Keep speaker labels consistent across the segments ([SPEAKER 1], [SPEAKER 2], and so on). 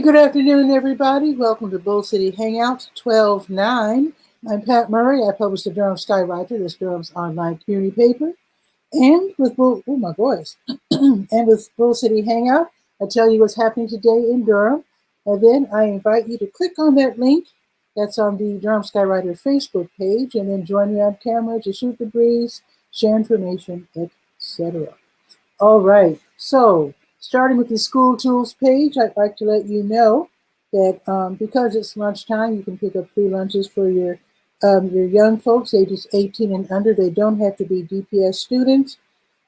[SPEAKER 1] good afternoon, everybody. Welcome to Bull City Hangout 12/9. I'm Pat Murray. I publish the Durham Skywriter, this Durham's online community paper. And with Bull, my voice. And with Bull City Hangout, I tell you what's happening today in Durham. And then I invite you to click on that link that's on the Durham Skywriter Facebook page, and then join me on camera to shoot the breeze, share information, etc. All right, so starting with the school tools page, I'd like to let you know that because it's lunchtime, you can pick up free lunches for your young folks, ages 18 and under. They don't have to be DPS students.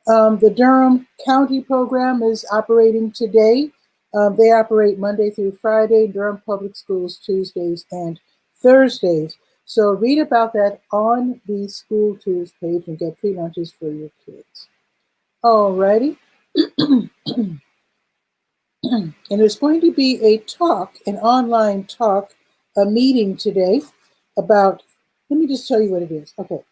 [SPEAKER 1] The Durham County program is operating today. They operate Monday through Friday, Durham Public Schools Tuesdays and Thursdays. So read about that on the school tools page and get free lunches for your kids. Alrighty. And there's going to be a talk, an online talk, a meeting today about, let me just tell you what it is. Okay.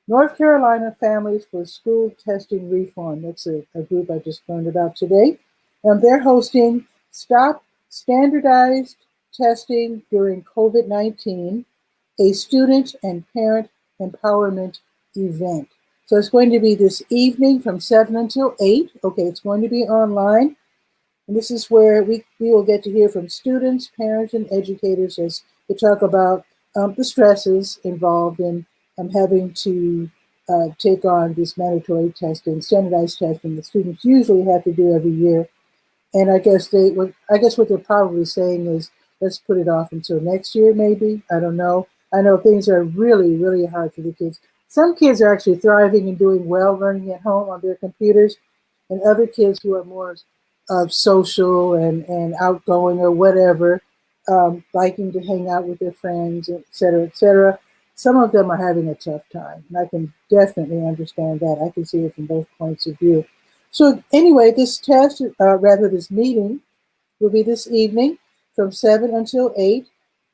[SPEAKER 1] North Carolina Families for School Testing Reform. That's a group I just learned about today. They're hosting Stop Standardized Testing During COVID-19, a student and parent empowerment event. So it's going to be this evening from 7 until 8. Okay, it's going to be online. And this is where we will get to hear from students, parents, and educators as they talk about the stresses involved in having to take on this mandatory testing, standardized testing that students usually have to do every year. And I guess what they're probably saying is, let's put it off until next year, maybe. I don't know. I know things are really, really hard for the kids. Some kids are actually thriving and doing well learning at home on their computers, and other kids who are more social and outgoing or whatever, liking to hang out with their friends, et cetera, some of them are having a tough time. And I can definitely understand that. I can see it from both points of view. So anyway, this this meeting will be this evening from 7 until 8.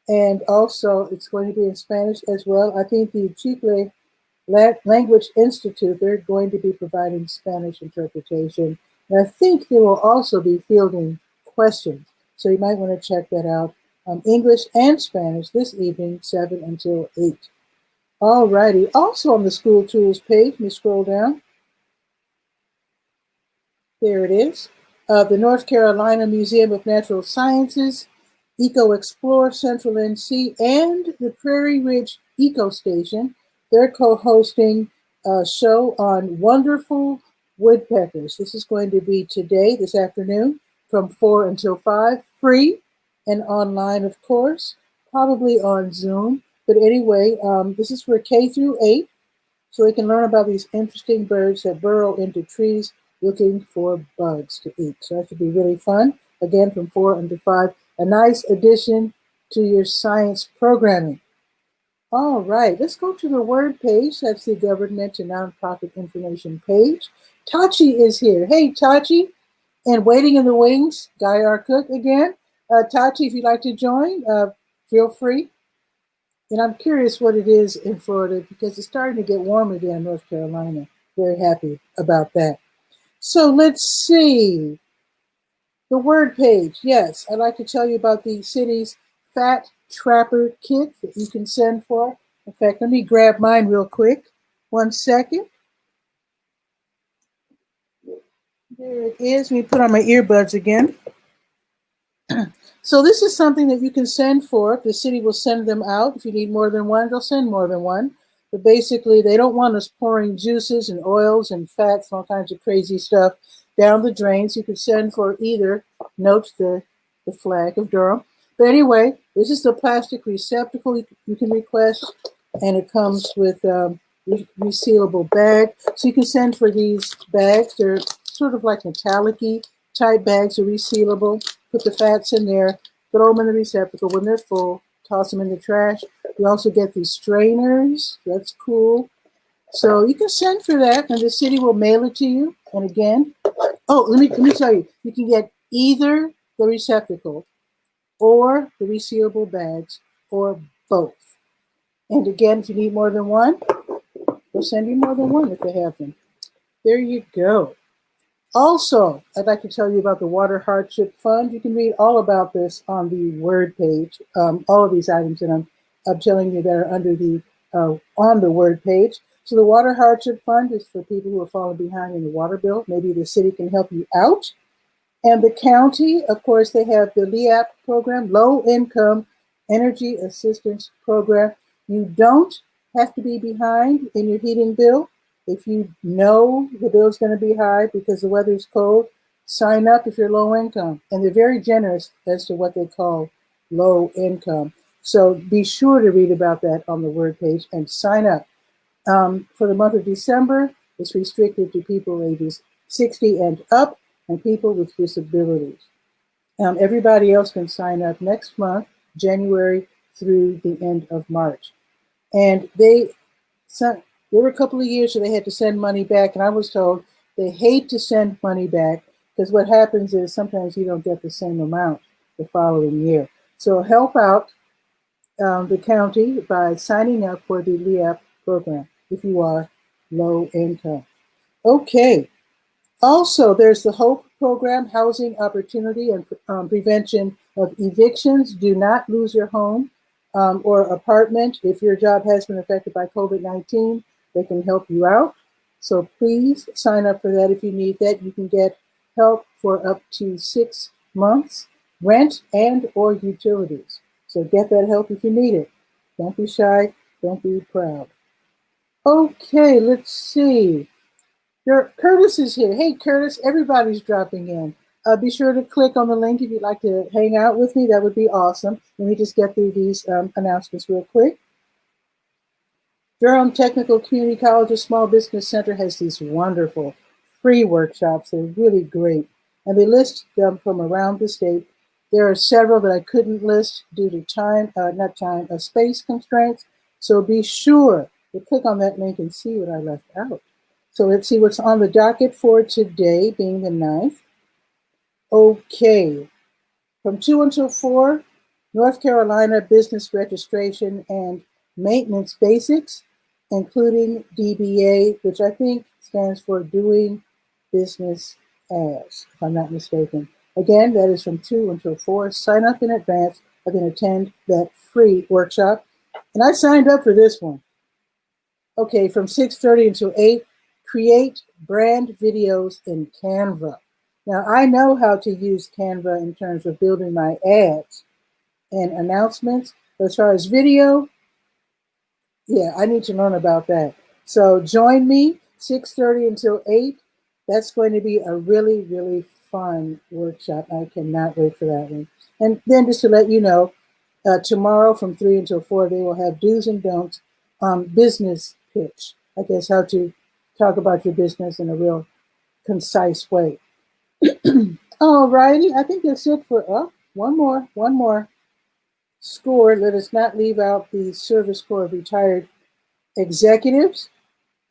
[SPEAKER 1] And also it's going to be in Spanish as well. I think the 𝗕𝗨𝗟𝗟 Language Institute, they're going to be providing Spanish interpretation. And I think they will also be fielding questions. So you might want to check that out. English and Spanish this evening, 7 until 8. All righty. Also on the school tools page, let me scroll down. There it is. The North Carolina Museum of Natural Sciences, 𝗕𝗨𝗟𝗟 Central NC, and the Prairie Ridge Eco Station, they're co-hosting a show on wonderful woodpeckers. This is going to be today, this afternoon, from 4 until 5, free and online, of course, probably on Zoom. But anyway, this is for K through 8, so they can learn about these interesting birds that burrow into trees looking for bugs to eat. So that should be really fun. Again, from 4 until 5, a nice addition to your science programming. All right, let's go to the word page. That's the government and nonprofit information page. Tachi is here. Hey, Tachi. And waiting in the wings, Guy R. Cook again. Tachi, if you'd like to join, feel free. And I'm curious what it is in Florida because it's starting to get warm again in North Carolina. Very happy about that. So let's see. The word page. Yes, I'd like to tell you about the city's Fat Trapper kit that you can send for. In fact, let me grab mine real quick. 1 second. There it is. Let me put on my earbuds again. So this is something that you can send for. The city will send them out. If you need more than one, they'll send more than one. But basically, they don't want us pouring juices and oils and fats and all kinds of crazy stuff down the drains. You could send for either, note the flag of Durham. But anyway, this is the plastic receptacle you can request, and it comes with resealable bag. So you can send for these bags. They're sort of like metallic-y type bags, are resealable. Put the fats in there, throw them in the receptacle. When they're full, toss them in the trash. You also get these strainers. That's cool. So you can send for that, and the city will mail it to you. And again, oh, let me tell you, you can get either the receptacle or the resealable bags, or both. And again, if you need more than one, they'll send you more than one if they have them. There you go. Also, I'd like to tell you about the Water Hardship Fund. You can read all about this on the Word page. All of these items that I'm telling you that are under the on the Word page. So the Water Hardship Fund is for people who are falling behind in the water bill. Maybe the city can help you out. And the county, of course, they have the LEAP program, Low Income Energy Assistance Program. You don't have to be behind in your heating bill. If you know the bill's going to be high because the weather's cold, sign up if you're low income. And they're very generous as to what they call low income. So be sure to read about that on the Word page and sign up. For the month of December, it's restricted to people ages 60 and up and people with disabilities. Everybody else can sign up next month, January through the end of March. And there were a couple of years where they had to send money back, and I was told they hate to send money back because what happens is sometimes you don't get the same amount the following year. So help out the county by signing up for the LEAP program if you are low income. Okay. Also, there's the HOPE program, Housing Opportunity and Prevention of Evictions. Do not lose your home or apartment. If your job has been affected by COVID-19, they can help you out. So please sign up for that if you need that. You can get help for up to 6 months, rent and or utilities. So get that help if you need it. Don't be shy. Don't be proud. Okay, let's see. Curtis is here. Hey, Curtis, everybody's dropping in. Be sure to click on the link if you'd like to hang out with me. That would be awesome. Let me just get through these announcements real quick. Durham Technical Community College's Small Business Center has these wonderful free workshops. They're really great. And they list them from around the state. There are several that I couldn't list due to space constraints. So be sure to click on that link and see what I left out. So let's see what's on the docket for today, being the 9th. Okay, from 2 until 4, North Carolina Business Registration and Maintenance Basics, including DBA, which I think stands for Doing Business As, if I'm not mistaken. Again, that is from 2 until 4. Sign up in advance. I can attend that free workshop. And I signed up for this one. Okay, from 6:30 until 8. Create brand videos in Canva. Now, I know how to use Canva in terms of building my ads and announcements, but as far as video, yeah, I need to learn about that. So join me 6:30 until 8. That's going to be a really, really fun workshop. I cannot wait for that one. And then just to let you know, tomorrow from 3 until 4, they will have do's and don'ts business pitch. I guess how to talk about your business in a real concise way. All righty, I think that's it for one more score. Let us not leave out the Service Corps of Retired Executives.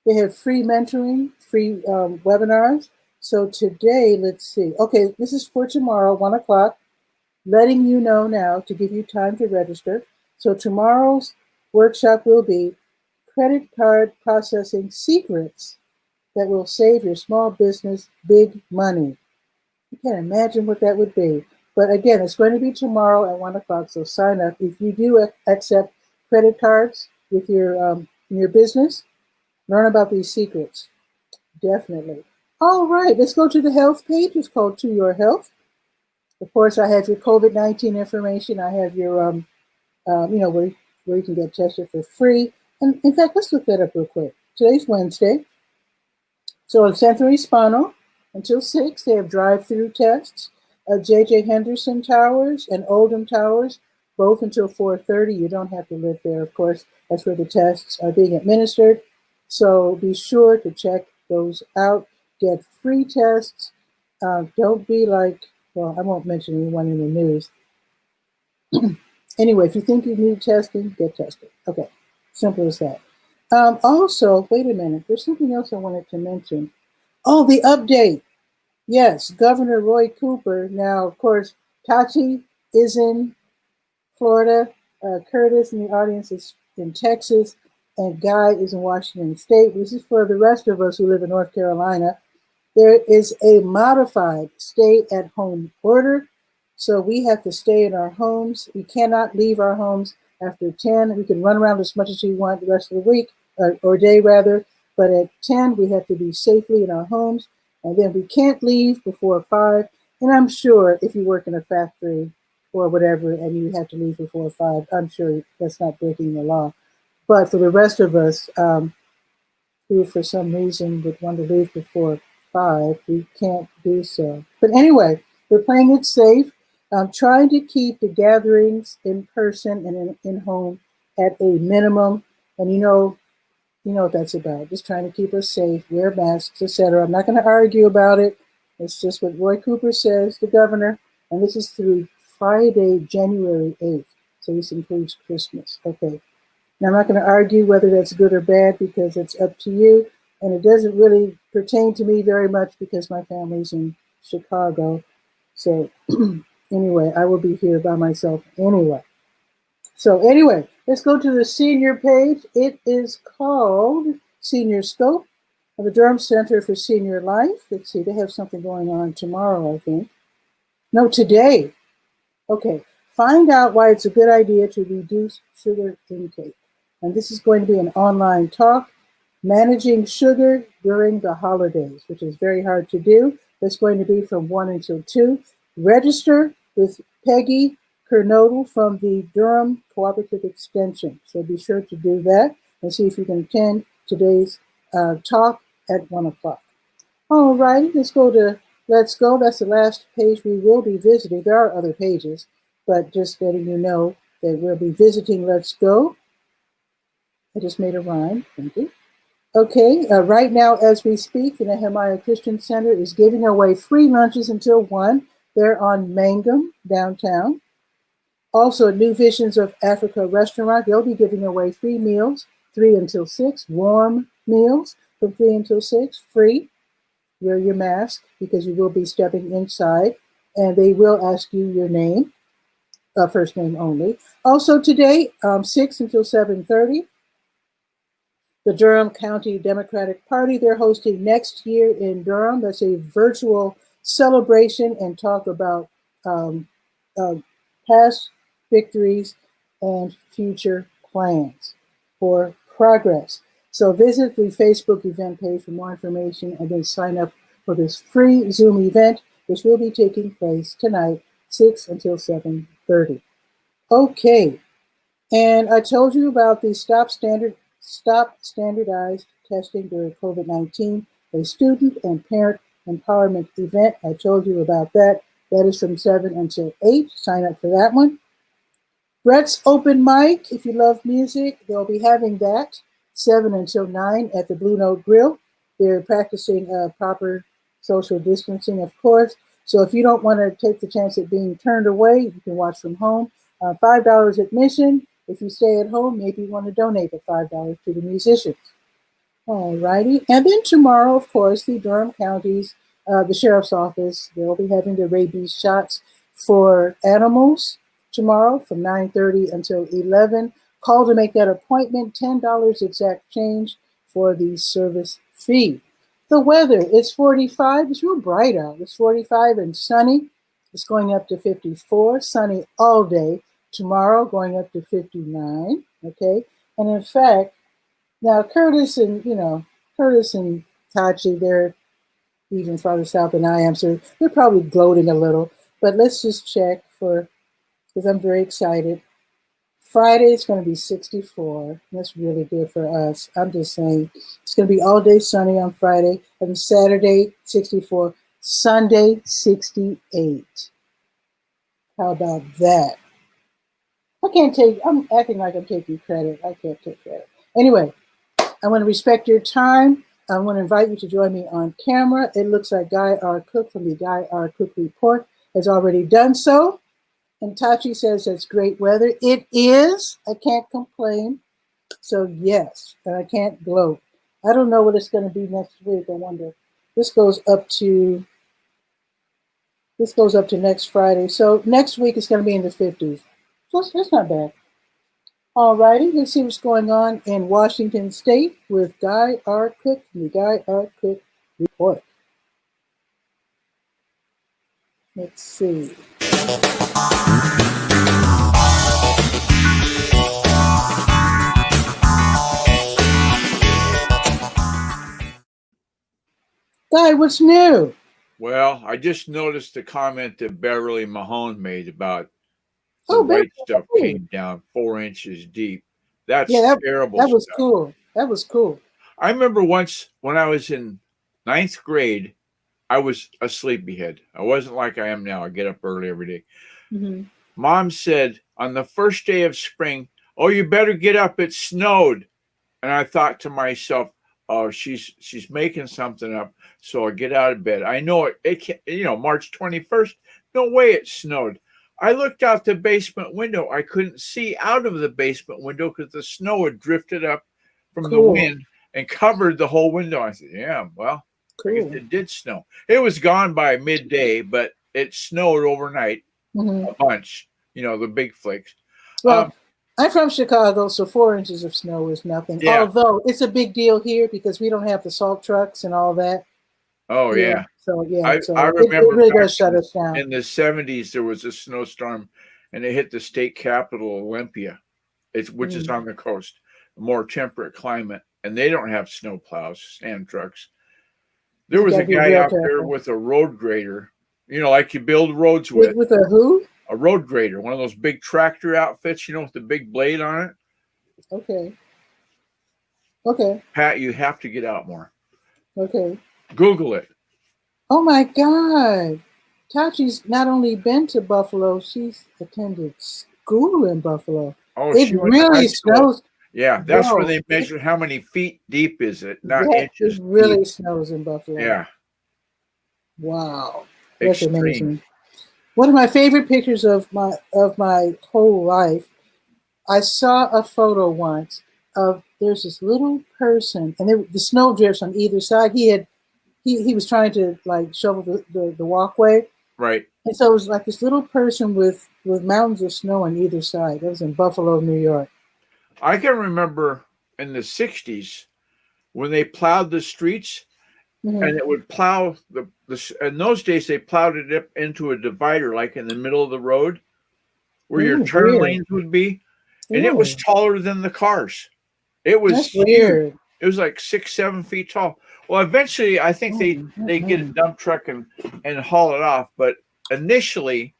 [SPEAKER 1] They have free mentoring, free webinars. So today, let's see. Okay, this is for tomorrow, 1 o'clock. Letting you know now to give you time to register. So tomorrow's workshop will be credit card processing secrets that will save your small business big money. You can't imagine what that would be. But again, it's going to be tomorrow at 1 o'clock, so sign up. If you do accept credit cards with your business, learn about these secrets. Definitely. All right, let's go to the health page. It's called To Your Health. Of course, I have your COVID-19 information. I have your, where you can get tested for free. And in fact, let's look that up real quick. Today's Wednesday. So in Central Hispano, until 6, they have drive-through tests. J.J. Henderson Towers and Oldham Towers, both until 4:30. You don't have to live there, of course. That's where the tests are being administered. So be sure to check those out. Get free tests. Don't be like, well, I won't mention anyone in the news. Anyway, if you think you need testing, get tested. Okay, simple as that. Also, wait a minute. There's something else I wanted to mention. Oh, the update. Yes, Governor Roy Cooper. Now, of course, Tachi is in Florida. Curtis in the audience is in Texas. And Guy is in Washington State. This is for the rest of us who live in North Carolina. There is a modified stay-at-home order, so we have to stay in our homes. We cannot leave our homes after 10. We can run around as much as we want the rest of the week, or day rather, but at 10 we have to be safely in our homes, and then we can't leave before 5. And I'm sure if you work in a factory or whatever and you have to leave before 5, I'm sure that's not breaking the law. But for the rest of us, who for some reason would want to leave before 5, we can't do so. But anyway, we're playing it safe. Trying to keep the gatherings in person and in home at a minimum. And you know what that's about. Just trying to keep us safe, wear masks, etc. I'm not going to argue about it. It's just what Roy Cooper says, the governor. And this is through Friday, January 8th. So this includes Christmas. Okay. Now, I'm not going to argue whether that's good or bad because it's up to you. And it doesn't really pertain to me very much because my family's in Chicago. So anyway, I will be here by myself anyway. So anyway, let's go to the senior page. It is called Senior Scope of the Durham Center for Senior Life. Let's see, they have something going on tomorrow, I think. No, today. Okay, find out why it's a good idea to reduce sugar intake. And this is going to be an online talk, managing sugar during the holidays, which is very hard to do. It's going to be from 1 until 2. Register with Peggy Kernodle from the Durham Cooperative Extension. So be sure to do that and see if you can attend today's talk at 1 o'clock. All right, let's go to Let's Go. That's the last page we will be visiting. There are other pages, but just letting you know that we'll be visiting Let's Go. I just made a rhyme. Thank you. Okay, right now as we speak, the Nehemiah Christian Center is giving away free lunches until 1. They're on Mangum, downtown. Also, at New Visions of Africa restaurant, they'll be giving away free meals, 3 until 6, warm meals from 3 until 6, free. Wear your mask because you will be stepping inside, and they will ask you your name, first name only. Also today, 6 until 7:30, the Durham County Democratic Party, they're hosting next year in Durham. That's a virtual celebration and talk about past victories and future plans for progress. So visit the Facebook event page for more information and then sign up for this free Zoom event, which will be taking place tonight, 6 until 7:30. Okay, and I told you about the Stop Standardized Testing during COVID-19, a student and parent empowerment event. I told you about that. That is from 7 until 8. Sign up for that one. Brett's Open Mic, if you love music, they'll be having that 7 until 9 at the Blue Note Grill. They're practicing proper social distancing, of course. So if you don't want to take the chance of being turned away, you can watch from home. $5 admission. If you stay at home, maybe you want to donate the $5 to the musicians. All righty. And then tomorrow, of course, the Durham County's, the Sheriff's Office, they'll be having the rabies shots for animals tomorrow from 9:30 until 11. Call to make that appointment, $10 exact change for the service fee. The weather, it's 45. It's real bright out. It's 45 and sunny. It's going up to 54, sunny all day. Tomorrow going up to 59, okay? And in fact, now Curtis and Tachi, they're even farther south than I am, so they're probably gloating a little. But let's just check because I'm very excited. Friday it's going to be 64. That's really good for us. I'm just saying it's going to be all day sunny on Friday, and Saturday 64, Sunday 68. How about that? I'm acting like I'm taking credit. I can't take credit. Anyway, I want to respect your time. I want to invite you to join me on camera. It looks like Guy R. Cook from the Guy R. Cook Report has already done so. And Tachi says it's great weather. It is. I can't complain. So yes, and I can't gloat. I don't know what it's going to be next week. I wonder. This goes up to next Friday. So next week it's going to be in the 50s. So that's not bad. All righty, let's see what's going on in Washington State with Guy R. Cook from the Guy R. Cook Report. Let's see. Guy, what's new?
[SPEAKER 2] Well, I just noticed the comment that Beverly Mahone made about the
[SPEAKER 1] Oh,
[SPEAKER 2] white stuff
[SPEAKER 1] Beverly.
[SPEAKER 2] came down 4 inches deep. That's
[SPEAKER 1] Yeah,
[SPEAKER 2] terrible
[SPEAKER 1] that was
[SPEAKER 2] stuff.
[SPEAKER 1] cool. That was cool.
[SPEAKER 2] I remember once when I was in ninth grade, I was a sleepyhead. I wasn't like I am now. I get up early every day.
[SPEAKER 1] Mm-hmm.
[SPEAKER 2] Mom said on the first day of spring, "Oh, you better get up. It snowed." And I thought to myself, "Oh, she's making something up." So I get out of bed. I know it can, March 21st. No way it snowed. I looked out the basement window. I couldn't see out of the basement window because the snow had drifted up from the
[SPEAKER 1] Cool.
[SPEAKER 2] wind and covered the whole window. I said, "Yeah, well, I guess
[SPEAKER 1] Cool.
[SPEAKER 2] it did snow." It was gone by midday, but it snowed overnight
[SPEAKER 1] Mm-hmm.
[SPEAKER 2] a bunch. The big flakes.
[SPEAKER 1] Well, I'm from Chicago, so 4 inches of snow is nothing.
[SPEAKER 2] Yeah.
[SPEAKER 1] Although it's a big deal here because we don't have the salt trucks and all that.
[SPEAKER 2] Oh yeah.
[SPEAKER 1] So
[SPEAKER 2] I
[SPEAKER 1] it
[SPEAKER 2] remember
[SPEAKER 1] really
[SPEAKER 2] back
[SPEAKER 1] does shut us down.
[SPEAKER 2] in the 70s there was a snowstorm and it hit the state capital, Olympia, which is on the coast, a more temperate climate, and they don't have snow plows, sand trucks. There was a guy out there with a road grader, like you build roads with.
[SPEAKER 1] With a who?
[SPEAKER 2] A road grader, one of those big tractor outfits, with the big blade on it.
[SPEAKER 1] Okay. Okay.
[SPEAKER 2] Pat, you have to get out more.
[SPEAKER 1] Okay.
[SPEAKER 2] Google it.
[SPEAKER 1] Oh my God. Tachi's not only been to Buffalo, she's attended school in Buffalo.
[SPEAKER 2] Oh,
[SPEAKER 1] it really snows.
[SPEAKER 2] Yeah, that's where they measure how many feet deep is it, not inches.
[SPEAKER 1] It really
[SPEAKER 2] deep.
[SPEAKER 1] snows in Buffalo.
[SPEAKER 2] Yeah.
[SPEAKER 1] Wow. That's
[SPEAKER 2] Extreme.
[SPEAKER 1] amazing. One of my favorite pictures of my whole life, I saw a photo once of there's this little person, and the snow drifts on either side. He was trying to like shovel the walkway.
[SPEAKER 2] Right.
[SPEAKER 1] And so it was like this little person with mountains of snow on either side. That was in Buffalo, New York.
[SPEAKER 2] I can remember in the 60s when they plowed the streets. Mm-hmm. And it would plow in those days they plowed it up into a divider, like in the middle of the road, where your turn lanes would be, and it was taller than the cars. It was huge. Weird. It was like 6-7 feet tall. Well, eventually, I think they get a dump truck and haul it off, but initially,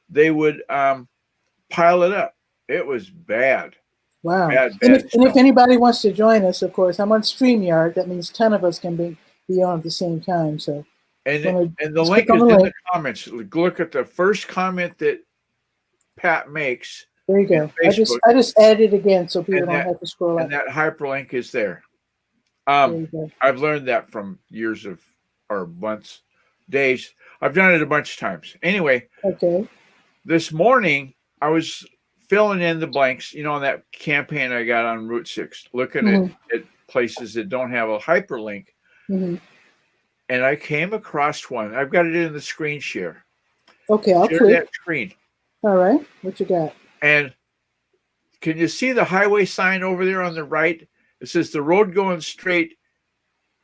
[SPEAKER 2] they would pile it up. It was bad.
[SPEAKER 1] Wow. Bad, and if anybody wants to join us, of course, I'm on StreamYard. That means 10 of us can be on at the same time. So,
[SPEAKER 2] and the link is in the comments. Look at the first comment that Pat makes.
[SPEAKER 1] There you go. I just added it again so people don't have to scroll up.
[SPEAKER 2] And that hyperlink is there. I've learned that from years of or months, days. I've done it a bunch of times. Anyway,
[SPEAKER 1] okay.
[SPEAKER 2] This morning I was filling in the blanks, on that campaign I got on Route 6, looking at places that don't have a hyperlink.
[SPEAKER 1] Mm-hmm.
[SPEAKER 2] And I came across one. I've got it in the screen share.
[SPEAKER 1] Okay, I'll
[SPEAKER 2] share
[SPEAKER 1] click
[SPEAKER 2] that screen.
[SPEAKER 1] All right, what you got?
[SPEAKER 2] And can you see the highway sign over there on the right? It says the road going straight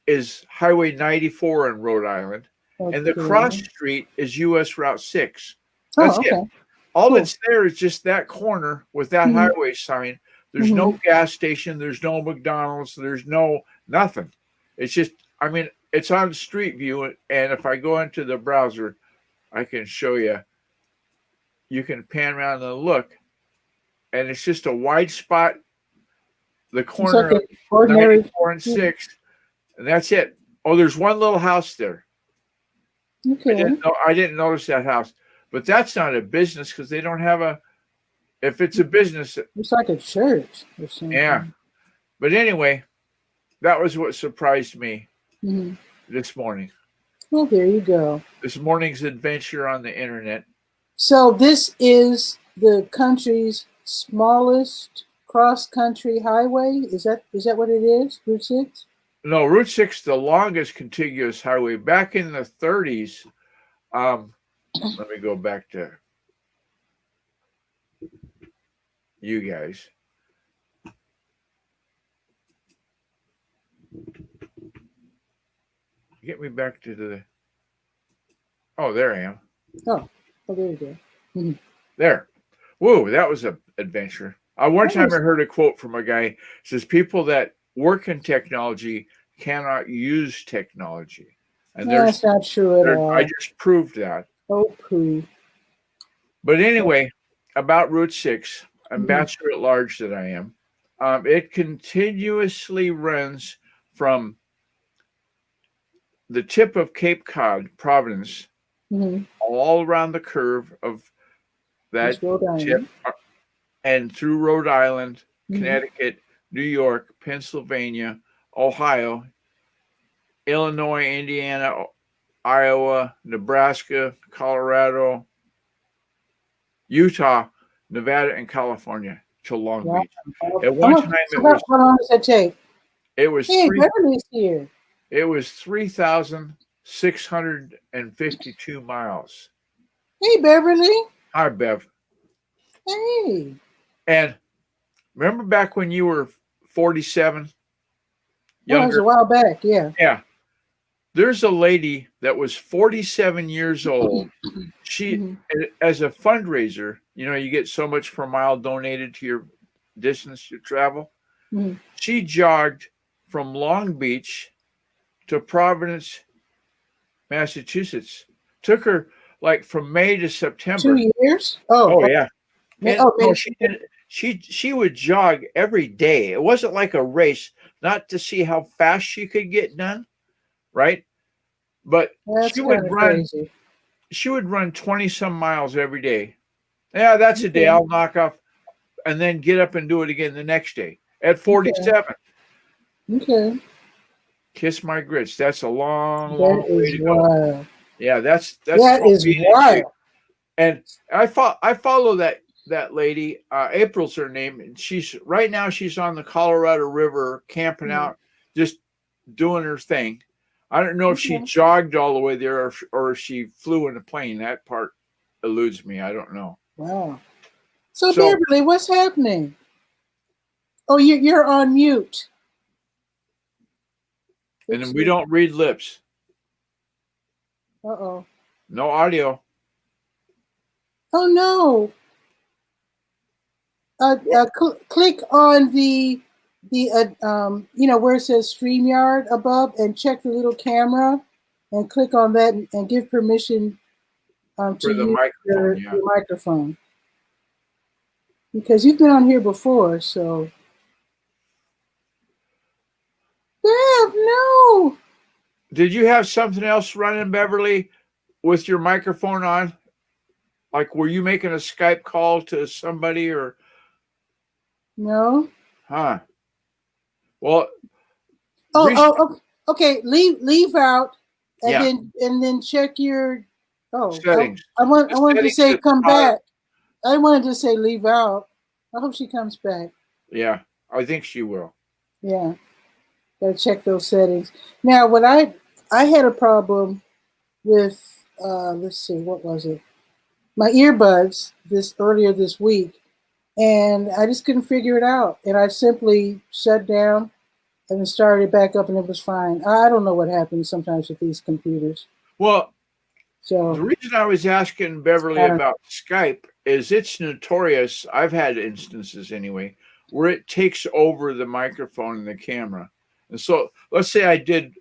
[SPEAKER 2] is Highway 94 in Rhode Island, and the cross street is US Route 6. That's it. All that's there is just that corner with that highway sign. There's no gas station. There's no McDonald's. There's no nothing. It's just, it's on Street View. And if I go into the browser, I can show you. You can pan around and look. And it's just a wide spot. The corner of ordinary 94 and 6. And that's it. Oh, there's one little house there.
[SPEAKER 1] Okay.
[SPEAKER 2] I didn't notice that house. But that's not a business because they don't have if it's a business.
[SPEAKER 1] It's like a church or something.
[SPEAKER 2] Yeah. But anyway, that was what surprised me this morning.
[SPEAKER 1] Well, there you go.
[SPEAKER 2] This morning's adventure on the internet.
[SPEAKER 1] So this is the country's smallest cross-country highway? Is that what it is, Route 6?
[SPEAKER 2] No, Route 6, the longest contiguous highway. Back in the 30s, let me go back to you guys. Get me back to oh, there I am.
[SPEAKER 1] Oh, there you go. Mhm.
[SPEAKER 2] There. Whoa, that was an adventure. One time I heard a quote from a guy, says people that work in technology cannot use technology. And
[SPEAKER 1] That's not true at all.
[SPEAKER 2] I just proved that.
[SPEAKER 1] Oh, poo.
[SPEAKER 2] But anyway, about Route 6, ambassador at large that I am, it continuously runs from the tip of Cape Cod, Providence, all around the curve of that tip, and through Rhode Island, Connecticut, New York, Pennsylvania, Ohio, Illinois, Indiana, Iowa, Nebraska, Colorado, Utah, Nevada, and California to Long Beach. At one time,
[SPEAKER 1] how long does that take?
[SPEAKER 2] It was
[SPEAKER 1] Beverly's here.
[SPEAKER 2] It was 3,652 miles.
[SPEAKER 1] Hey, Beverly.
[SPEAKER 2] Hi, Bev.
[SPEAKER 1] Hey.
[SPEAKER 2] And remember back when you were 47?
[SPEAKER 1] That was a while back, yeah.
[SPEAKER 2] Yeah. There's a lady that was 47 years old. She, as a fundraiser, you get so much per mile donated to your distance you travel. She jogged from Long Beach to Providence, Massachusetts. Took her like from May to September.
[SPEAKER 1] 2 years?
[SPEAKER 2] Oh yeah.
[SPEAKER 1] No,
[SPEAKER 2] she would jog every day. It wasn't like a race, not to see how fast she could get done, right? But she would run. Crazy. She would run 20 some miles every day. Yeah, that's a day I'll knock off, and then get up and do it again the next day at 47.
[SPEAKER 1] Okay.
[SPEAKER 2] Kiss my grits. That's a long way to go.
[SPEAKER 1] Wild.
[SPEAKER 2] Yeah, that
[SPEAKER 1] is wild.
[SPEAKER 2] And I follow that lady. April's her name, and she's on the Colorado River camping out, just doing her thing. I don't know if she jogged all the way there or if she flew in a plane. That part eludes me. I don't know.
[SPEAKER 1] Wow. So Beverly, what's happening? Oh, you're on mute.
[SPEAKER 2] And then we don't read lips.
[SPEAKER 1] Uh-oh.
[SPEAKER 2] No audio.
[SPEAKER 1] Oh, no. Click on the where it says StreamYard above and check the little camera and click on that and give permission to use your microphone. Because you've been on here before, so. Bev, no.
[SPEAKER 2] Did you have something else running, Beverly, with your microphone on? Like, were you making a Skype call to somebody or?
[SPEAKER 1] No.
[SPEAKER 2] Huh. Well.
[SPEAKER 1] Okay. Leave out, and then check your.
[SPEAKER 2] Settings.
[SPEAKER 1] I wanted to say come back. I wanted to say leave out. I hope she comes back.
[SPEAKER 2] Yeah, I think she will.
[SPEAKER 1] Yeah. Gotta check those settings. Now, when I had a problem with let's see, what was it? My earbuds earlier this week, and I just couldn't figure it out. And I simply shut down and then started back up, and it was fine. I don't know what happens sometimes with these computers.
[SPEAKER 2] Well, the reason I was asking Beverly about Skype is it's notorious. I've had instances anyway where it takes over the microphone and the camera. And so let's say I did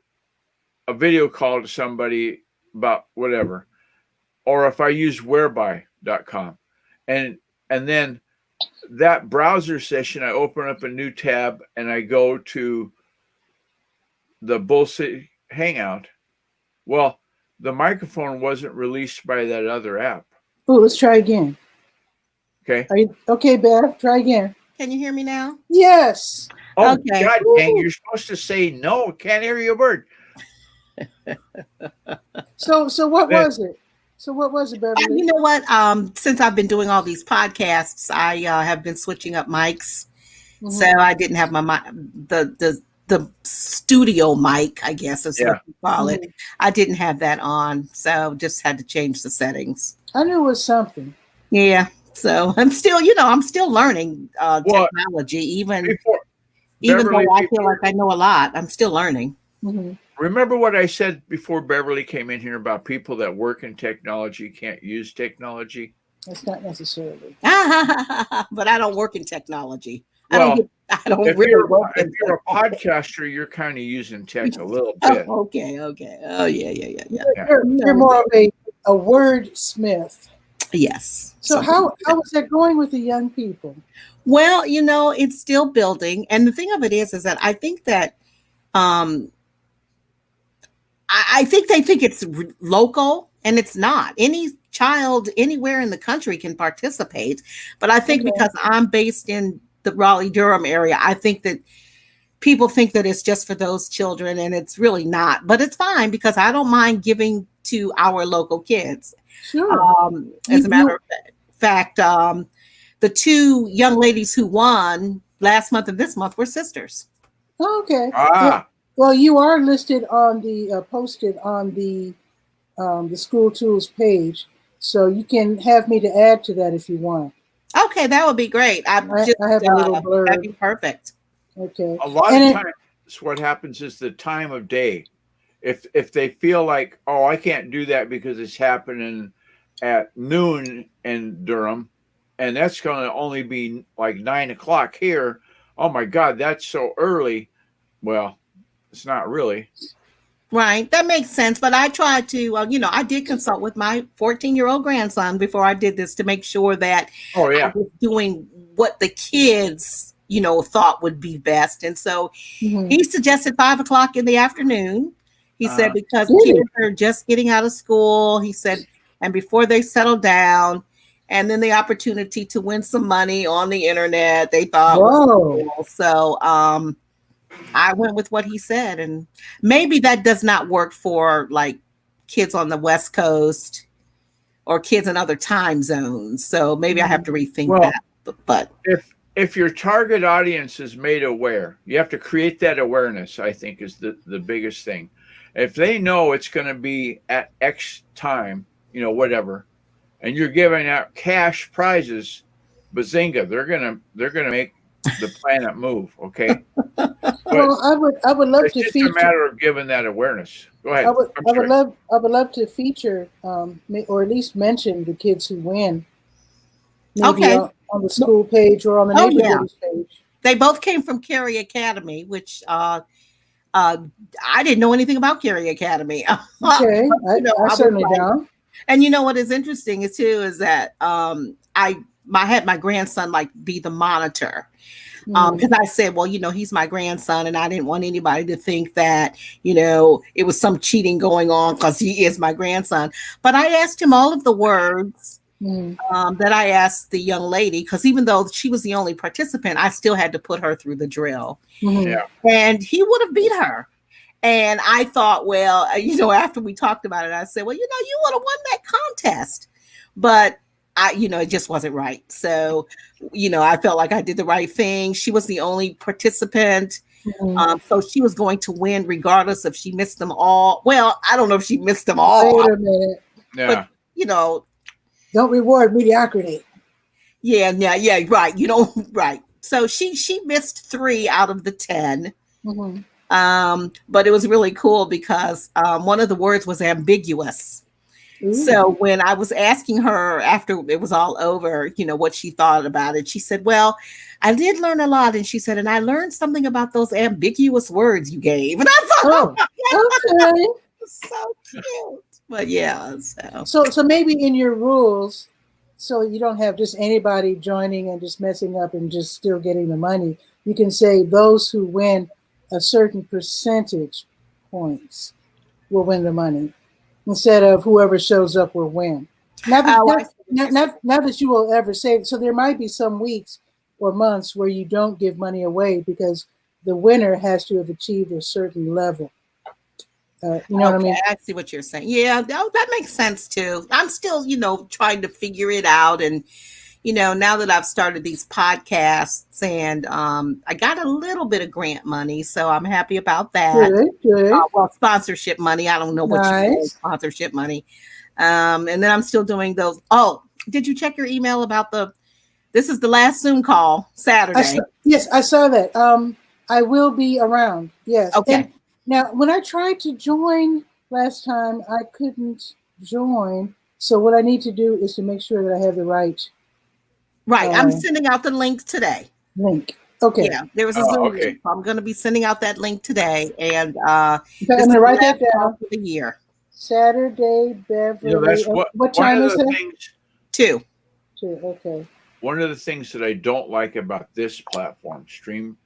[SPEAKER 2] a video call to somebody about whatever, or if I use whereby.com and then that browser session, I open up a new tab and I go to the Bullshit Hangout. Well, the microphone wasn't released by that other app.
[SPEAKER 1] Oh, let's try again.
[SPEAKER 2] Okay.
[SPEAKER 1] Are you okay, Beth? Try again.
[SPEAKER 3] Can you hear me now?
[SPEAKER 1] Yes.
[SPEAKER 2] Oh, okay. God dang, you're supposed to say no. Can't hear you a word.
[SPEAKER 1] So what was it? So what was it, Beverly?
[SPEAKER 3] You know what? Since I've been doing all these podcasts, I have been switching up mics. So I didn't have my the studio mic, I guess is what you call it. I didn't have that on, so just had to change the settings.
[SPEAKER 1] I knew it was something.
[SPEAKER 3] Yeah. So I'm still learning technology, even though I feel like I know a lot, I'm still learning.
[SPEAKER 2] Remember what I said before Beverly came in here about people that work in technology can't use technology?
[SPEAKER 1] That's not necessarily.
[SPEAKER 3] But I don't work in technology.
[SPEAKER 2] Well,
[SPEAKER 3] I don't
[SPEAKER 2] if
[SPEAKER 3] really work
[SPEAKER 2] if
[SPEAKER 3] in
[SPEAKER 2] you're a podcaster, you're kind of using tech a little bit.
[SPEAKER 3] Oh, okay. Oh, yeah.
[SPEAKER 1] You're more of a wordsmith.
[SPEAKER 3] Yes.
[SPEAKER 1] So how is that going with the young people?
[SPEAKER 3] Well, it's still building. And the thing of it is that I think that I think they think it's local, and it's not. Any child anywhere in the country can participate. But I think because I'm based in the Raleigh-Durham area, I think that people think that it's just for those children, and it's really not. But it's fine because I don't mind giving to our local kids.
[SPEAKER 1] Sure.
[SPEAKER 3] As a matter of fact, the two young ladies who won last month and this month were sisters.
[SPEAKER 1] Okay.
[SPEAKER 2] Ah.
[SPEAKER 1] Well, you are listed on the posted on the School Tools page, so you can have me to add to that if you want.
[SPEAKER 3] Okay, that would be great. I have a little blurb. That'd be perfect.
[SPEAKER 1] Okay.
[SPEAKER 2] A lot of times, what happens is the time of day. If they feel like, oh, I can't do that because it's happening at noon in Durham, and that's going to only be like 9 o'clock here. Oh my God, that's so early. Well, it's not really.
[SPEAKER 3] Right. That makes sense. But I tried to, I did consult with my 14-year-old grandson before I did this to make sure that I was doing what the kids, thought would be best. And so he suggested 5 o'clock in the afternoon. He said, because kids are just getting out of school. He said, and before they settle down, and then the opportunity to win some money on the internet, they thought was cool. So, I went with what he said, and maybe that does not work for like kids on the West Coast or kids in other time zones. So maybe I have to rethink that. But
[SPEAKER 2] if your target audience is made aware, you have to create that awareness, I think, is the biggest thing. If they know it's going to be at X time, whatever, and you're giving out cash prizes, bazinga, they're gonna make the planet move. Okay.
[SPEAKER 1] Well, I would love to feature.
[SPEAKER 2] It's a matter of giving that awareness. Go ahead.
[SPEAKER 1] I would love to feature, or at least mention the kids who win. Maybe on the school page or on the neighborhood page.
[SPEAKER 3] They both came from 𝗕𝗨𝗟𝗟 Academy, which I didn't know anything about 𝗕𝗨𝗟 Academy.
[SPEAKER 1] Okay, I certainly don't.
[SPEAKER 3] And what is interesting is that I had my grandson be the monitor. Because I said, well, he's my grandson, and I didn't want anybody to think that, it was some cheating going on because he is my grandson. But I asked him all of the words that I asked the young lady, because even though she was the only participant, I still had to put her through the drill.
[SPEAKER 2] Yeah.
[SPEAKER 3] And he would have beat her. And I thought, well, after we talked about it, I said, well, you would have won that contest. But it just wasn't right. So, I felt like I did the right thing. She was the only participant. So she was going to win regardless if she missed them all. Well, I don't know if she missed them all.
[SPEAKER 1] Wait a minute.
[SPEAKER 2] Yeah.
[SPEAKER 3] But,
[SPEAKER 1] don't reward mediocrity.
[SPEAKER 3] Yeah, right. Right. So she missed 3 out of the 10. But it was really cool because one of the words was ambiguous. Ooh. So when I was asking her after it was all over, what she thought about it, she said, well, I did learn a lot. And she said, and I learned something about those ambiguous words you gave. And I thought,
[SPEAKER 1] okay.
[SPEAKER 3] So cute. But yeah.
[SPEAKER 1] So maybe in your rules, so you don't have just anybody joining and just messing up and just still getting the money, you can say those who win a certain percentage points will win the money, instead of whoever shows up will win. Not that you will ever say. So there might be some weeks or months where you don't give money away because the winner has to have achieved a certain level. You know what I mean?
[SPEAKER 3] I see what you're saying. Yeah, that makes sense too. I'm still, trying to figure it out. And, now that I've started these podcasts and I got a little bit of grant money, so I'm happy about that.
[SPEAKER 1] Good.
[SPEAKER 3] Well, sponsorship money. I don't know what you call sponsorship money. And then I'm still doing those. Oh, did you check your email about this is the last Zoom call Saturday?
[SPEAKER 1] Yes, I saw that. I will be around. Yes.
[SPEAKER 3] Okay.
[SPEAKER 1] Now, when I tried to join last time, I couldn't join. So what I need to do is to make sure that I have the right
[SPEAKER 3] I'm sending out the link today.
[SPEAKER 1] link. Okay.
[SPEAKER 3] Yeah, there was a Zoom link. So I'm going to be sending out that link today, and
[SPEAKER 1] I'm going to write that down
[SPEAKER 3] for the year.
[SPEAKER 1] Saturday, Beverly. What time is it?
[SPEAKER 3] 2.
[SPEAKER 1] 2. Okay.
[SPEAKER 2] One of the things that I don't like about this platform, Stream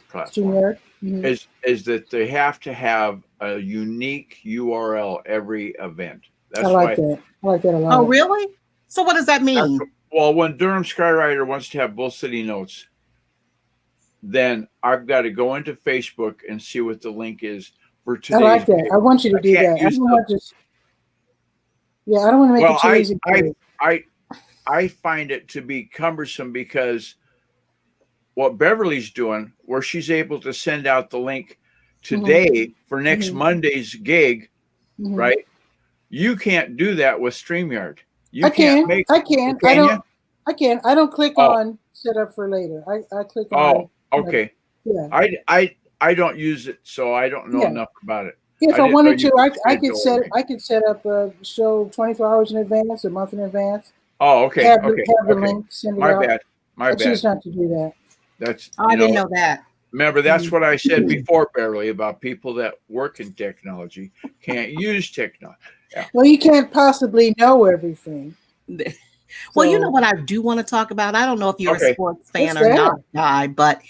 [SPEAKER 2] platform, is that they have to have a unique URL every event. That's
[SPEAKER 1] I like that. I like that a lot.
[SPEAKER 3] Oh, really? So what does that mean?
[SPEAKER 2] Well, when Durham Skywriter wants to have Bull City Notes, then I've got to go into Facebook and see what the link is for today.
[SPEAKER 1] I like that. I want you to do that. I don't want to. Yeah, I don't want to make it too easy.
[SPEAKER 2] I find it to be cumbersome because what Beverly's doing, where she's able to send out the link today for next Monday's gig, right? You can't do that with StreamYard.
[SPEAKER 1] I can. I don't click on set up for later. I click on.
[SPEAKER 2] Okay. Yeah. I don't use it, so I don't know enough about it.
[SPEAKER 1] If I wanted to, I could set up a show 24 hours in advance, a month in advance.
[SPEAKER 2] Oh, okay.
[SPEAKER 1] Have the link, send it out.
[SPEAKER 2] My bad.
[SPEAKER 1] I choose not to do that.
[SPEAKER 3] I didn't know that.
[SPEAKER 2] Remember, that's what I said before, Beverly, about people that work in technology can't use technology. Yeah.
[SPEAKER 1] Well, you can't possibly know everything.
[SPEAKER 3] Well, you know what I do want to talk about? I don't know if you're a sports fan or not, Guy, but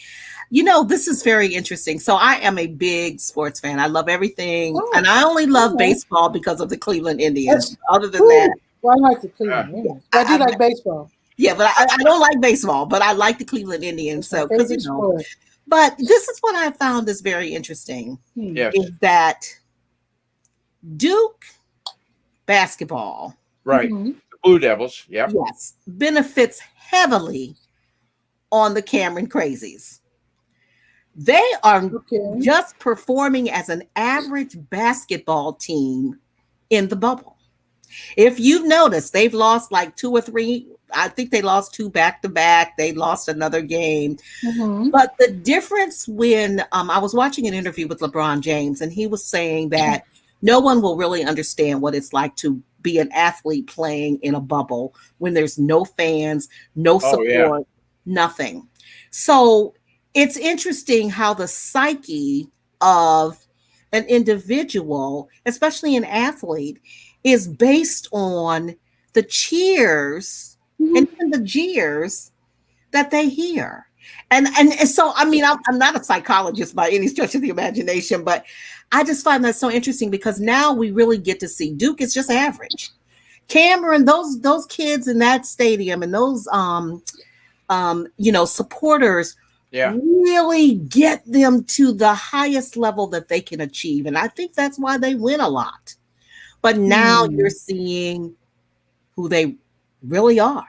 [SPEAKER 3] this is very interesting. So I am a big sports fan. I love everything. And I only love baseball because of the Cleveland Indians. Other than that.
[SPEAKER 1] Well, I like the Cleveland Indians. I do like baseball.
[SPEAKER 3] Yeah, but I don't like baseball, but I like the Cleveland Indians. So, but this is what I found is very interesting. Is that Duke basketball.
[SPEAKER 2] Right. The Blue Devils. Yeah.
[SPEAKER 3] Yes. Benefits heavily on the Cameron Crazies. They are just performing as an average basketball team in the bubble. If you've noticed, they've lost like 2 or 3. I think they lost 2 back-to-back. They lost another game. But the difference when I was watching an interview with LeBron James, and he was saying that no one will really understand what it's like to be an athlete playing in a bubble when there's no fans, no support, nothing. So it's interesting how the psyche of an individual, especially an athlete, is based on the cheers and even the jeers that they hear. And so, I mean, I'm not a psychologist by any stretch of the imagination, but I just find that so interesting because now we really get to see Duke is just average. Cameron, those kids in that stadium and those supporters really get them to the highest level that they can achieve. And I think that's why they win a lot. But now you're seeing who they really are.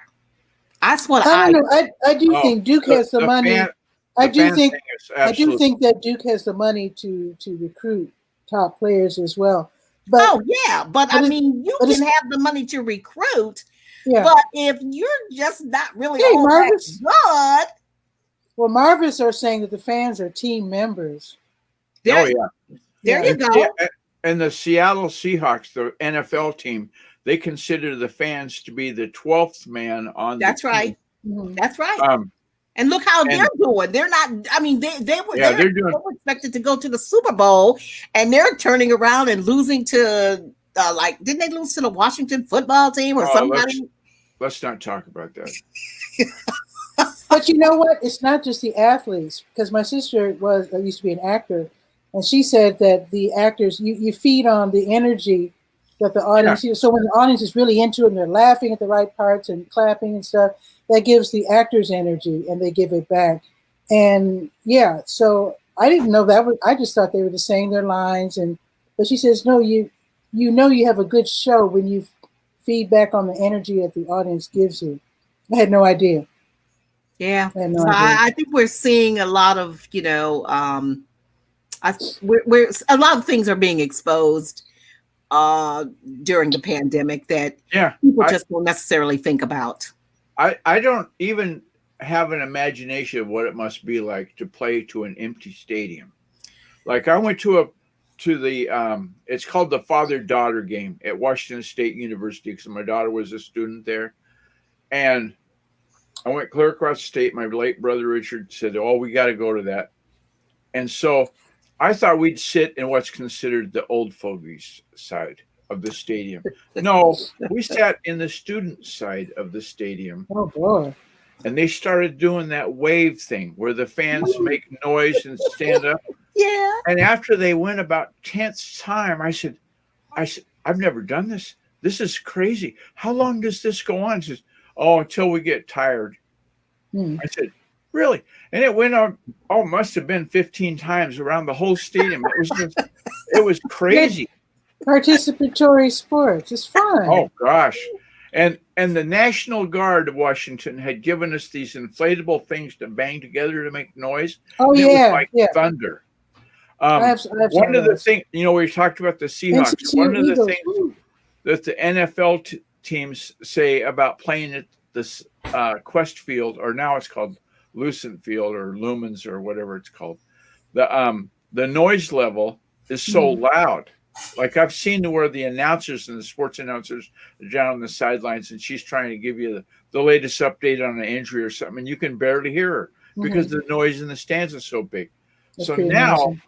[SPEAKER 3] That's what
[SPEAKER 1] I don't know. I do think Duke has the money. I do think that Duke has the money to recruit top players as well. But
[SPEAKER 3] I mean, you can have the money to recruit. Yeah. But if you're just not really all that good.
[SPEAKER 1] Well, Marvis are saying that the fans are team members.
[SPEAKER 3] There you go.
[SPEAKER 2] And the Seattle Seahawks, the NFL team, they consider the fans to be the 12th man on the team.
[SPEAKER 3] Right. That's right. And look how they're doing. They're not, I mean, they were expected to go to the Super Bowl, and they're turning around and losing to, didn't they lose to the Washington football team or somebody?
[SPEAKER 2] Let's not talk about that.
[SPEAKER 1] But you know what? It's not just the athletes, because my sister used to be an actor, and she said that the actors, you feed on the energy that the audience, so when the audience is really into it and they're laughing at the right parts and clapping and stuff, that gives the actors energy and they give it back. And so I didn't know that. I just thought they were just saying their lines. But she says, no, you have a good show when you feed back on the energy that the audience gives you. I had no idea.
[SPEAKER 3] Yeah. I think we're seeing a lot of, a lot of things are being exposed during the pandemic that people just don't necessarily think about.
[SPEAKER 2] I don't even have an imagination of what it must be like to play to an empty stadium. Like I went to to the it's called the father-daughter game at Washington State University because my daughter was a student there. And I went clear across the state. My late brother Richard said, "Oh, we got to go to that." And so I thought we'd sit in what's considered the old fogies side of the stadium. No, we sat in the student side of the stadium.
[SPEAKER 1] Oh boy.
[SPEAKER 2] And they started doing that wave thing where the fans make noise and stand up.
[SPEAKER 3] Yeah.
[SPEAKER 2] And after they went about 10th time, I said, I've never done this. This is crazy. How long does this go on? She says, "Oh, until we get tired." I said, "Really?" And it went on, must have been 15 times around the whole stadium. It was crazy.
[SPEAKER 1] Participatory sports. It's fun.
[SPEAKER 2] Oh gosh. And the National Guard of Washington had given us these inflatable things to bang together to make noise.
[SPEAKER 1] Oh,
[SPEAKER 2] and
[SPEAKER 1] yeah.
[SPEAKER 2] It was like thunder.
[SPEAKER 1] I have
[SPEAKER 2] one of the things, we talked about the Seahawks. One of the things that the NFL teams say about playing at this Quest Field, or now it's called Lucent Field or Lumens or whatever it's called, the noise level is so loud. Like I've seen where the announcers and the sports announcers are down on the sidelines, and she's trying to give you the latest update on an injury or something, and you can barely hear her because the noise in the stands is so big.
[SPEAKER 1] That's
[SPEAKER 2] so now amazing.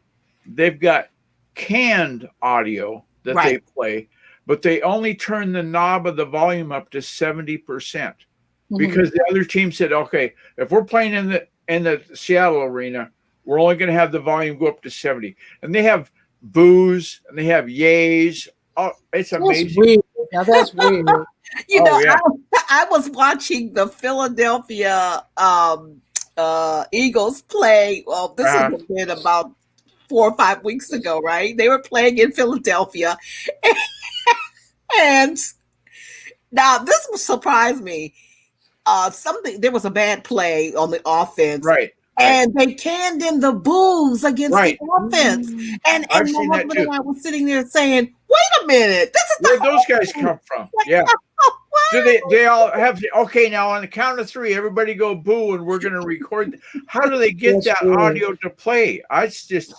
[SPEAKER 2] They've got canned audio that they play, but they only turn the knob of the volume up to 70% because the other team said, "Okay, if we're playing in the Seattle arena, we're only going to have the volume go up to 70." And they have boos and they have yays. Oh, it's amazing.
[SPEAKER 1] That's weird. Now that's weird.
[SPEAKER 3] I was watching the Philadelphia Eagles play. Well, this has been about 4 or 5 weeks ago, right? They were playing in Philadelphia, and now this surprised me. There was a bad play on the offense,
[SPEAKER 2] right?
[SPEAKER 3] And they canned in the boos against the offense. And my husband and I were sitting there saying, "Wait a minute, this is
[SPEAKER 2] where those guys come from." Yeah. Do they all have okay, now on the count of 3, everybody go boo and we're gonna record. How do they get that audio to play? It's just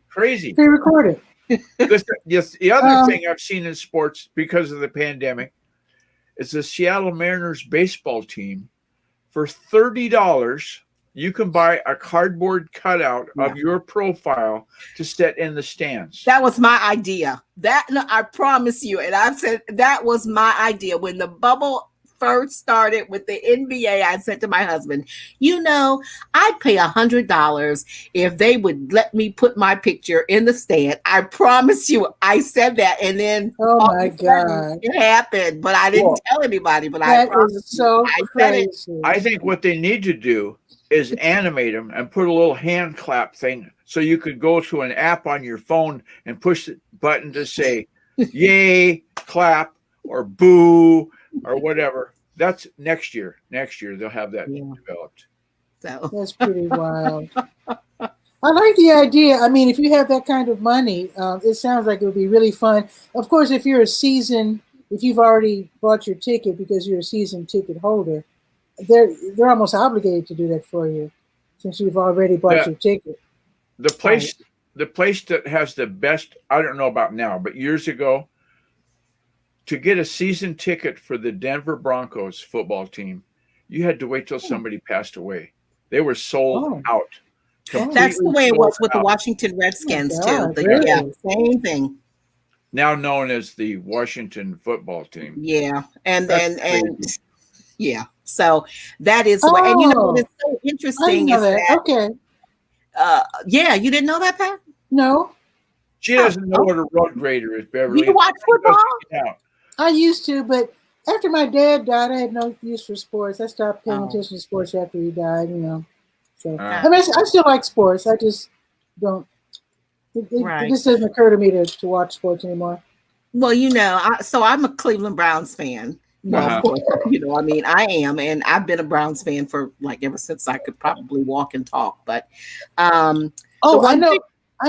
[SPEAKER 2] crazy.
[SPEAKER 1] They record it.
[SPEAKER 2] The other thing I've seen in sports because of the pandemic is the Seattle Mariners baseball team. For $30, you can buy a cardboard cutout of your profile to set in the stands.
[SPEAKER 3] That was my idea. I promise you. And I've said that was my idea. When the bubble first started with the NBA, I said to my husband, I'd pay $100 if they would let me put my picture in the stand. I promise you, I said that. And then
[SPEAKER 1] my God,
[SPEAKER 3] it happened, but I didn't tell anybody. But
[SPEAKER 1] that is so crazy.
[SPEAKER 2] I think what they need to do is animate them and put a little hand clap thing so you could go to an app on your phone and push the button to say yay, clap, or boo, or whatever. That's next year. Next year they'll have that developed.
[SPEAKER 3] So
[SPEAKER 1] that's pretty wild. I like the idea. I mean, if you have that kind of money, it sounds like it would be really fun. Of course, if you've already bought your ticket because you're a season ticket holder, they're almost obligated to do that for you since you've already bought your ticket.
[SPEAKER 2] The place that has the best, I don't know about now, but years ago, to get a season ticket for the Denver Broncos football team, you had to wait till somebody passed away. They were sold out.
[SPEAKER 3] That's the way it was with the Washington Redskins too.
[SPEAKER 1] Really?
[SPEAKER 3] Same thing.
[SPEAKER 2] Now known as the Washington football team.
[SPEAKER 3] Yeah, and yeah. So that is what, and what is so interesting is that.
[SPEAKER 1] Okay.
[SPEAKER 3] You didn't know that, Pat?
[SPEAKER 1] No.
[SPEAKER 2] She doesn't know what a road grader is, Beverly.
[SPEAKER 3] You watch football?
[SPEAKER 1] I used to, but after my dad died, I had no use for sports. I stopped paying attention to sports after he died, So I mean, I still like sports. I just don't. It just doesn't occur to me to watch sports anymore.
[SPEAKER 3] Well, so I'm a Cleveland Browns fan. Of course, I am, and I've been a Browns fan for ever since I could probably walk and talk. But
[SPEAKER 1] I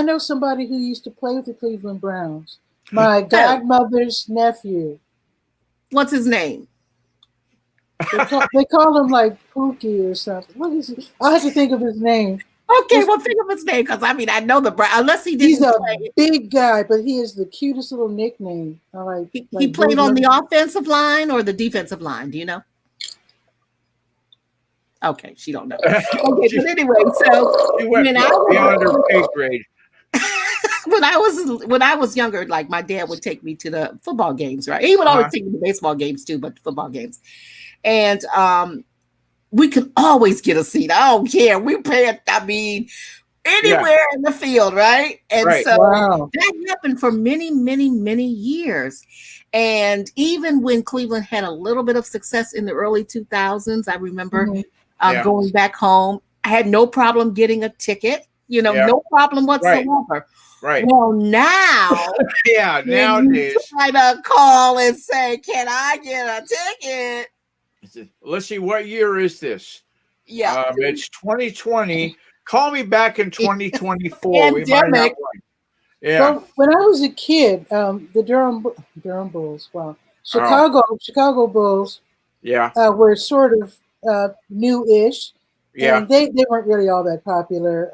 [SPEAKER 1] know somebody who used to play with the Cleveland Browns. My godmother's nephew.
[SPEAKER 3] What's his name?
[SPEAKER 1] They call him like Pookie or something. What is it? I have to think of his name.
[SPEAKER 3] Okay, well, think of his name because I mean I know the unless he didn't.
[SPEAKER 1] He's a
[SPEAKER 3] play.
[SPEAKER 1] big guy, but he is the cutest little nickname. All right,
[SPEAKER 3] He played on the offensive line or the defensive line. Do you know? Okay, she don't know. Okay, but anyway, so
[SPEAKER 2] she went beyond her pay grade.
[SPEAKER 3] when I was younger, like my dad would take me to the football games, right? He would always take me to baseball games too, but football games. And we could always get a seat. I don't care. We pay, I mean, anywhere in the field, right? And so that happened for many, many, many years. And even when Cleveland had a little bit of success in the early 2000s, I remember going back home. I had no problem getting a ticket, no problem whatsoever.
[SPEAKER 2] Right.
[SPEAKER 3] Well, now,
[SPEAKER 2] nowadays,
[SPEAKER 3] try to call and say, "Can I get a ticket?"
[SPEAKER 2] Let's see, what year is this?
[SPEAKER 3] Yeah,
[SPEAKER 2] it's 2020. Call me back in 2024. We might have one. Yeah.
[SPEAKER 1] Well, when I was a kid, the Durham Bulls, Chicago Bulls, were sort of new-ish.
[SPEAKER 2] Yeah,
[SPEAKER 1] and they weren't really all that popular.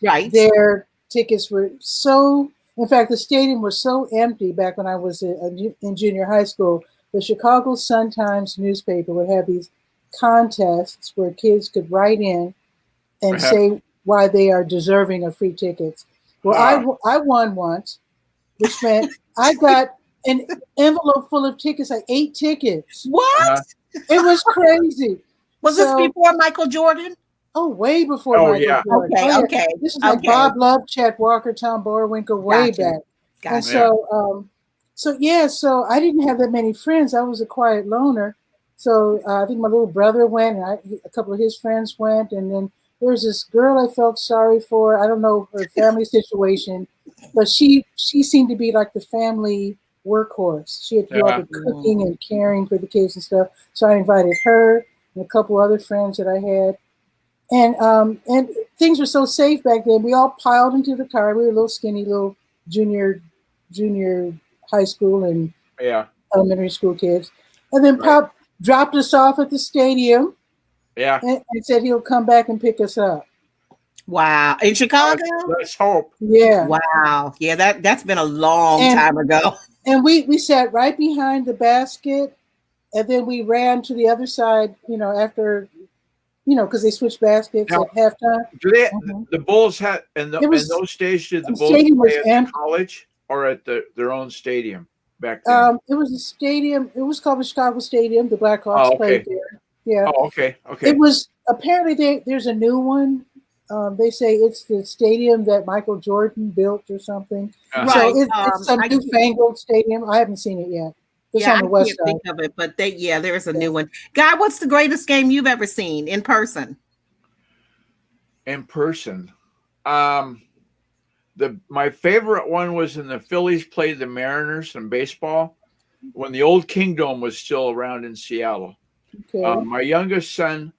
[SPEAKER 3] Right.
[SPEAKER 1] Their tickets were so. In fact, the stadium was so empty back when I was in junior high school. The Chicago Sun-Times newspaper would have these contests where kids could write in and say why they are deserving of free tickets. Well, I won once, which meant I got an envelope full of tickets, like 8 tickets.
[SPEAKER 3] What?
[SPEAKER 1] It was crazy.
[SPEAKER 3] Was this before Michael Jordan?
[SPEAKER 1] Oh, way before Michael Jordan.
[SPEAKER 3] Okay.
[SPEAKER 1] This is like Bob Love, Chet Walker, Tom Boerwinkle, way back.
[SPEAKER 3] Gotcha.
[SPEAKER 1] And so I didn't have that many friends. I was a quiet loner. So I think my little brother went, and a couple of his friends went, and then there was this girl I felt sorry for. I don't know her family situation, but she seemed to be like the family workhorse. She had to do all the cooking and caring for the kids and stuff. So I invited her and a couple other friends that I had. And things were so safe back then. We all piled into the car. We were little skinny, little junior high school and elementary school kids. And then Pop dropped us off at the stadium.
[SPEAKER 2] Yeah.
[SPEAKER 1] And said he'll come back and pick us up.
[SPEAKER 3] Wow. In Chicago?
[SPEAKER 2] Let's hope.
[SPEAKER 1] Yeah.
[SPEAKER 3] Wow. Yeah, that's been a long time ago.
[SPEAKER 1] And we sat right behind the basket, and then we ran to the other side, after, because they switched baskets at halftime.
[SPEAKER 2] Do they? The Bulls had in those days? Did the Bulls play at college or at their own stadium back then?
[SPEAKER 1] It was a stadium. It was called the Chicago Stadium. The Blackhawks played there. Yeah.
[SPEAKER 2] Oh, okay.
[SPEAKER 1] It was apparently there's a new one. They say it's the stadium that Michael Jordan built or something. So it's some newfangled stadium. I haven't seen it yet. It's on the west side. I can't
[SPEAKER 3] think of it, but there's a new one. Guy, what's the greatest game you've ever seen in person?
[SPEAKER 2] In person, my favorite one was when the Phillies played the Mariners in baseball when the old Kingdome was still around in Seattle. Okay. My youngest son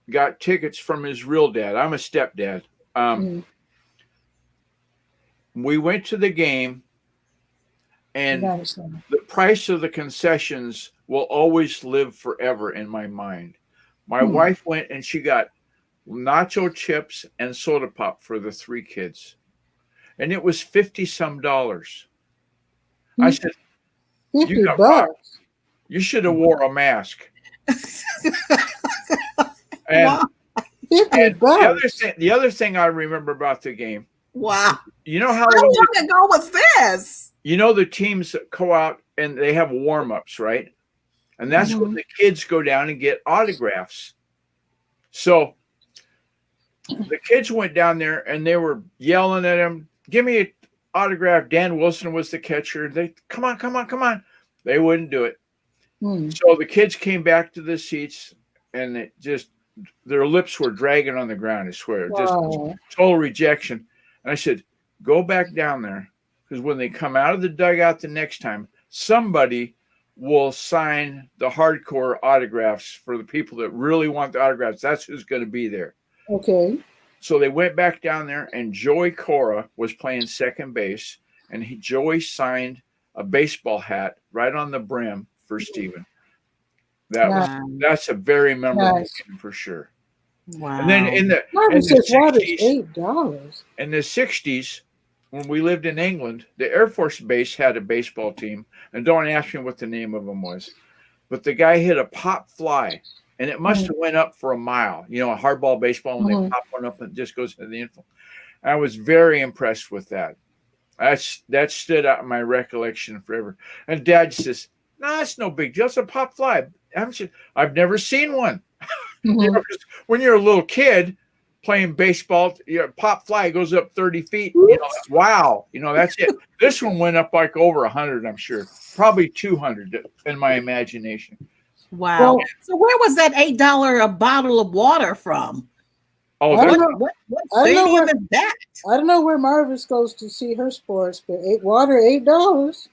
[SPEAKER 2] got tickets from his real dad. I'm a stepdad. We went to the game, and the price of the concessions will always live forever in my mind. My wife went and she got nacho chips and soda pop for the 3 kids, and it was $50-some. I said,
[SPEAKER 1] $50.
[SPEAKER 2] You should have wore a mask. And, the other thing I remember about the game.
[SPEAKER 3] Wow.
[SPEAKER 2] You know how
[SPEAKER 3] long ago was this?
[SPEAKER 2] The teams that go out and they have warm-ups, right? And that's when the kids go down and get autographs. So the kids went down there and they were yelling at him, "Give me an autograph." Dan Wilson was the catcher. They come on. They wouldn't do it. So the kids came back to the seats, and their lips were dragging on the ground. I swear, just total rejection. And I said, "Go back down there, because when they come out of the dugout the next time, somebody will sign the hardcore autographs for the people that really want the autographs. That's who's going to be there."
[SPEAKER 1] Okay.
[SPEAKER 2] So they went back down there, and Joey Cora was playing second base, and Joey signed a baseball hat right on the brim for Steven. That's a very memorable game for sure.
[SPEAKER 3] Wow.
[SPEAKER 2] And then in the
[SPEAKER 1] Marvin says water's
[SPEAKER 2] 60s,
[SPEAKER 1] $8.
[SPEAKER 2] in the 60s, when we lived in England, the Air Force Base had a baseball team, and don't ask me what the name of them was, but the guy hit a pop fly, and it must have went up for a mile. You know, a hardball baseball, when they pop one up, and it just goes into the infield. I was very impressed with that. That stood out in my recollection forever. And Dad says, "No, it's no big deal. It's a pop fly. I've never seen one." You know, 'cause when you're a little kid playing baseball, your pop fly goes up 30 feet. You know, wow. You know, that's it. This one went up like over 100, I'm sure. Probably 200 in my imagination.
[SPEAKER 3] Wow. Well, so where was that $8 a bottle of water from?
[SPEAKER 2] Oh,
[SPEAKER 1] I don't know.
[SPEAKER 3] What stadium is that?
[SPEAKER 1] I don't know where Marvis goes to see her sports, but water $8.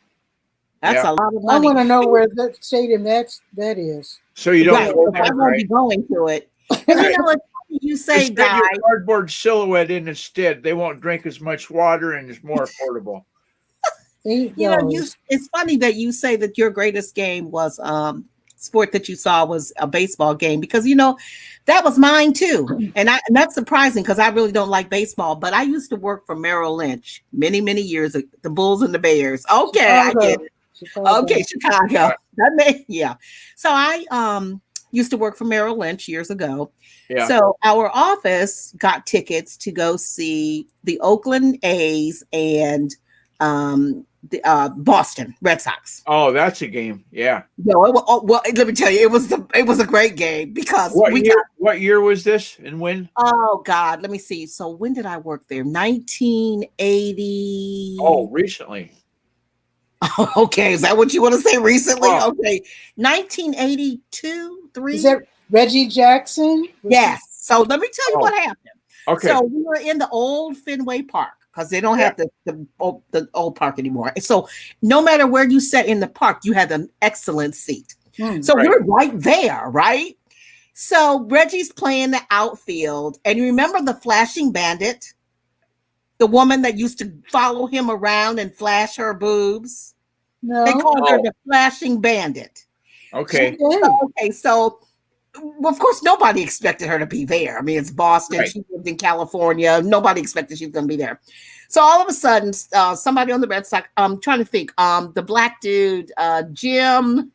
[SPEAKER 3] That's a lot of money.
[SPEAKER 1] I want to know where that stadium that is.
[SPEAKER 2] So you don't
[SPEAKER 3] I won't be going to it. And you know, you say,
[SPEAKER 2] guy, your cardboard silhouette in instead. They won't drink as much water and it's more affordable.
[SPEAKER 1] You know,
[SPEAKER 3] it's funny that you say that your greatest game was sport that you saw was a baseball game, because you know that was mine too, and that's surprising because I really don't like baseball. But I used to work for Merrill Lynch many years ago, the Bulls and the Bears. Okay, Chicago. I get it. Chicago. Okay, Chicago. So I used to work for Merrill Lynch years ago. Yeah. So our office got tickets to go see the Oakland A's and the Boston Red Sox.
[SPEAKER 2] Oh, that's a game. Yeah.
[SPEAKER 3] No, well, let me tell you, it was a great game because
[SPEAKER 2] what year was this and when?
[SPEAKER 3] Oh God, let me see. So when did I work there? 1980.
[SPEAKER 2] Oh, recently.
[SPEAKER 3] Okay, is that what you want to say? Recently? Oh. Okay, 1982, 3.
[SPEAKER 1] Is that Reggie Jackson?
[SPEAKER 3] Yes. So let me tell you what happened. Okay. So we were in the old Fenway Park because they don't have the old park anymore. So no matter where you sat in the park, you had an excellent seat. So we're right there, right? So Reggie's playing the outfield, and you remember the flashing bandit? The woman that used to follow him around and flash her boobs. No. They called her the flashing bandit.
[SPEAKER 2] Okay.
[SPEAKER 3] So of course, nobody expected her to be there. I mean, it's Boston. Right. She lived in California. Nobody expected she was going to be there. So all of a sudden, somebody on the Red Sox, I'm trying to think, the black dude, Jim,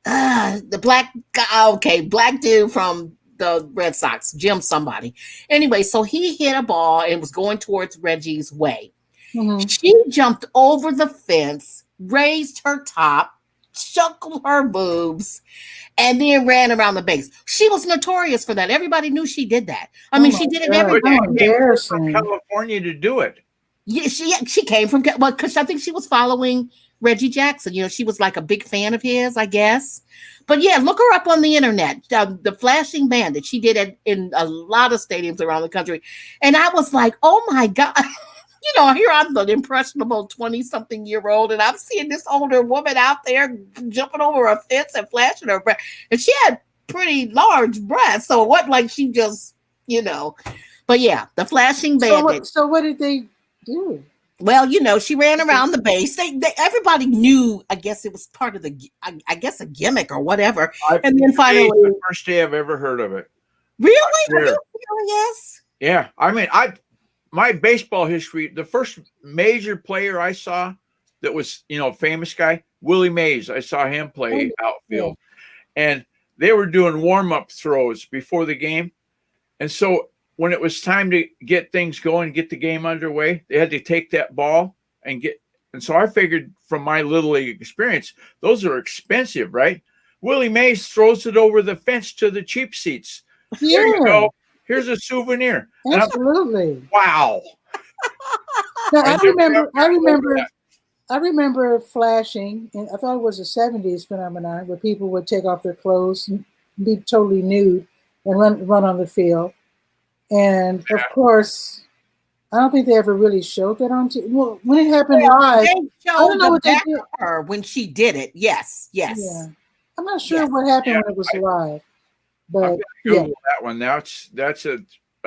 [SPEAKER 3] the black guy, black dude from the Red Sox, Jim somebody. Anyway, so he hit a ball and was going towards Reggie's way. Mm-hmm. She jumped over the fence, raised her top, chuckled her boobs, and then ran around the base. She was notorious for that. Everybody knew she did that. I mean, she did it every day.
[SPEAKER 2] From California to do it.
[SPEAKER 3] Yeah, she came from, well, because I think she was following Reggie Jackson. You know, she was like a big fan of his, I guess. But yeah, look her up on the internet. The Flashing Bandit. She did it in a lot of stadiums around the country. And I was like, oh my God. You know, here I'm the impressionable 20-something-year-old, and I'm seeing this older woman out there jumping over a fence and flashing her breath. And she had pretty large breasts. So what, like she just, you know. But yeah, the Flashing Bandit.
[SPEAKER 1] So what did they do?
[SPEAKER 3] Well, you know, she ran around the base. Everybody knew, I guess it was part of the, I guess a gimmick or whatever. And then finally.
[SPEAKER 2] The first day I've ever heard of it.
[SPEAKER 3] Really? Are you serious?
[SPEAKER 2] Yeah. I mean, my baseball history, the first major player I saw that was, you know, famous guy, Willie Mays. I saw him play outfield. And they were doing warm-up throws before the game. And so when it was time to get things going, get the game underway, they had to take that ball and so I figured from my little league experience, those are expensive, right? Willie Mays throws it over the fence to the cheap seats. Yeah. There you go. Here's a souvenir.
[SPEAKER 1] Absolutely.
[SPEAKER 2] Wow.
[SPEAKER 1] Now, I remember flashing, and I thought it was a 70s phenomenon where people would take off their clothes and be totally nude and run on the field. And of course, I don't think they ever really showed that on TV. Well, when it happened live,
[SPEAKER 3] I don't know what they did her when she did it. Yes. Yeah.
[SPEAKER 1] I'm not sure what happened when it was live, but
[SPEAKER 2] Google that one. That's a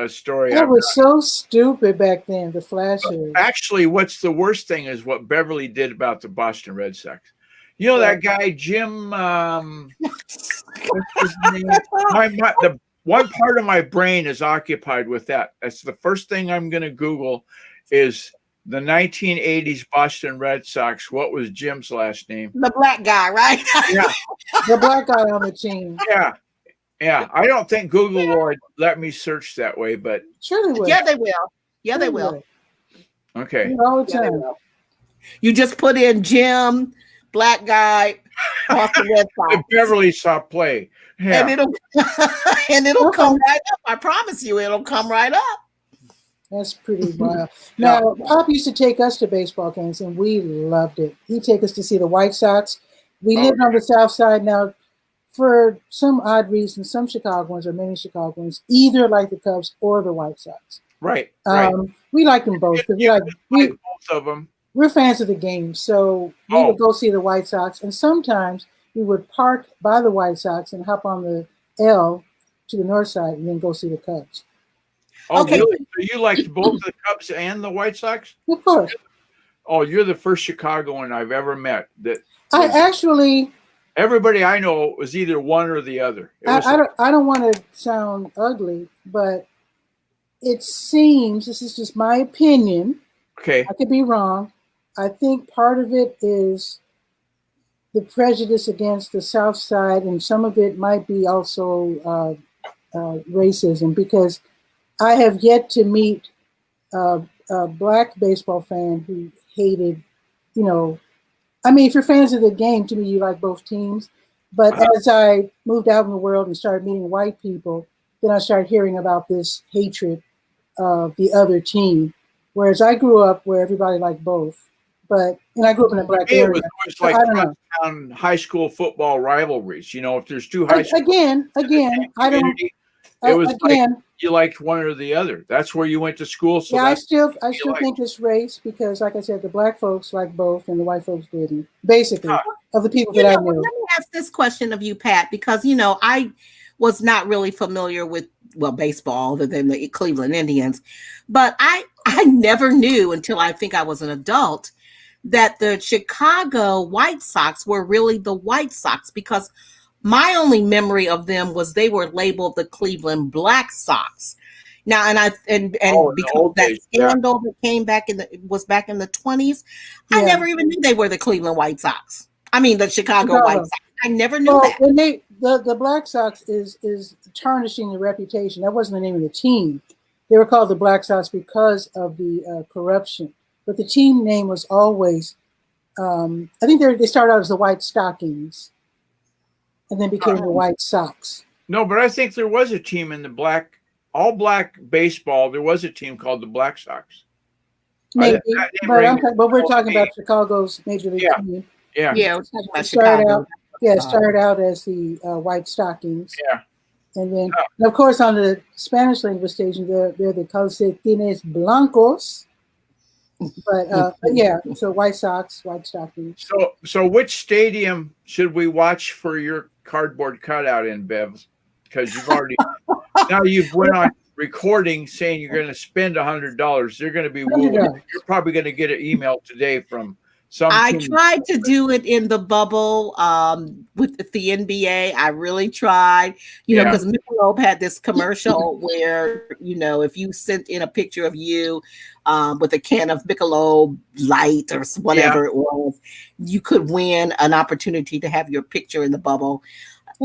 [SPEAKER 2] story.
[SPEAKER 1] That was so stupid back then. The flashes.
[SPEAKER 2] Actually, what's the worst thing is what Beverly did about the Boston Red Sox. You know that guy Jim. What's his name? one part of my brain is occupied with that. That's the first thing I'm going to Google is the 1980s Boston Red Sox. What was Jim's last name?
[SPEAKER 3] The black guy, right?
[SPEAKER 2] Yeah.
[SPEAKER 1] The black guy on the team.
[SPEAKER 2] Yeah. Yeah. I don't think Google will let me search that way, but
[SPEAKER 1] Sure they will.
[SPEAKER 3] Yeah, they will. Yeah, they will.
[SPEAKER 2] okay.
[SPEAKER 1] All the
[SPEAKER 3] Yeah, they
[SPEAKER 1] time.
[SPEAKER 3] will. You just put in Jim, black guy, Boston Red Sox,
[SPEAKER 2] Beverly saw play. Yeah.
[SPEAKER 3] and it'll come right up. I promise you, it'll come right up.
[SPEAKER 1] That's pretty wild. Now, Pop used to take us to baseball games, and we loved it. He'd take us to see the White Sox. We lived on the South Side. Now, for some odd reason, some Chicagoans or many Chicagoans either like the Cubs or the White Sox.
[SPEAKER 2] Right.
[SPEAKER 1] We like them both because
[SPEAKER 2] both of them.
[SPEAKER 1] We're fans of the game, so we would go see the White Sox, and sometimes we would park by the White Sox and hop on the L to the north side and then go see the Cubs.
[SPEAKER 2] Oh,
[SPEAKER 3] Okay.
[SPEAKER 2] really? So you liked both the Cubs and the White Sox?
[SPEAKER 1] Of course.
[SPEAKER 2] Oh, you're the first Chicagoan I've ever met that.
[SPEAKER 1] I actually.
[SPEAKER 2] Everybody I know was either one or the other.
[SPEAKER 1] I don't want to sound ugly, but it seems, this is just my opinion.
[SPEAKER 2] Okay.
[SPEAKER 1] I could be wrong. I think part of it is the prejudice against the South Side, and some of it might be also racism, because I have yet to meet a black baseball fan who hated, I mean, if you're fans of the game, to me, you like both teams. But as I moved out in the world and started meeting white people, then I started hearing about this hatred of the other team. Whereas I grew up where everybody liked both. And I grew up in a black area.
[SPEAKER 2] It was like cross-town high school football rivalries. If there's two high schools.
[SPEAKER 1] Again, I don't.
[SPEAKER 2] It was like you liked one or the other. That's where you went to school. So
[SPEAKER 1] yeah, I still think it's race because, like I said, the black folks liked both and the white folks didn't. Basically, of the people that I knew.
[SPEAKER 3] Let me ask this question of you, Pat, because I was not really familiar with baseball other than the Cleveland Indians, but I never knew until I think I was an adult that the Chicago White Sox were really the White Sox, because my only memory of them was they were labeled the Cleveland Black Sox. Now, and because that scandal that came back was back in the 20s, I never even knew they were the Cleveland White Sox. I mean, the Chicago White Sox. I never knew that.
[SPEAKER 1] When the Black Sox is tarnishing the reputation. That wasn't the name of the team. They were called the Black Sox because of the corruption. But the team name was always, I think they started out as the White Stockings and then became the White Sox.
[SPEAKER 2] No, but I think there was a team in the all black baseball. There was a team called the Black Sox.
[SPEAKER 1] Maybe, but we're talking about Chicago's major league team.
[SPEAKER 2] Yeah.
[SPEAKER 3] We're talking about Chicago.
[SPEAKER 1] It started out as the White Stockings.
[SPEAKER 2] Yeah.
[SPEAKER 1] And then, and of course, on the Spanish language station, they're the Calcetines Blancos. But yeah, so White Sox, White Stockings.
[SPEAKER 2] So which stadium should we watch for your cardboard cutout in, Bev? Because you've went on recording saying you're going to spend $100. They're going to be wooed. You're probably going to get an email today from some.
[SPEAKER 3] I tried to do it in the bubble with the NBA. I really tried, because Michelob had this commercial where, if you sent in a picture of you with a can of Michelob Light or whatever it was, you could win an opportunity to have your picture in the bubble.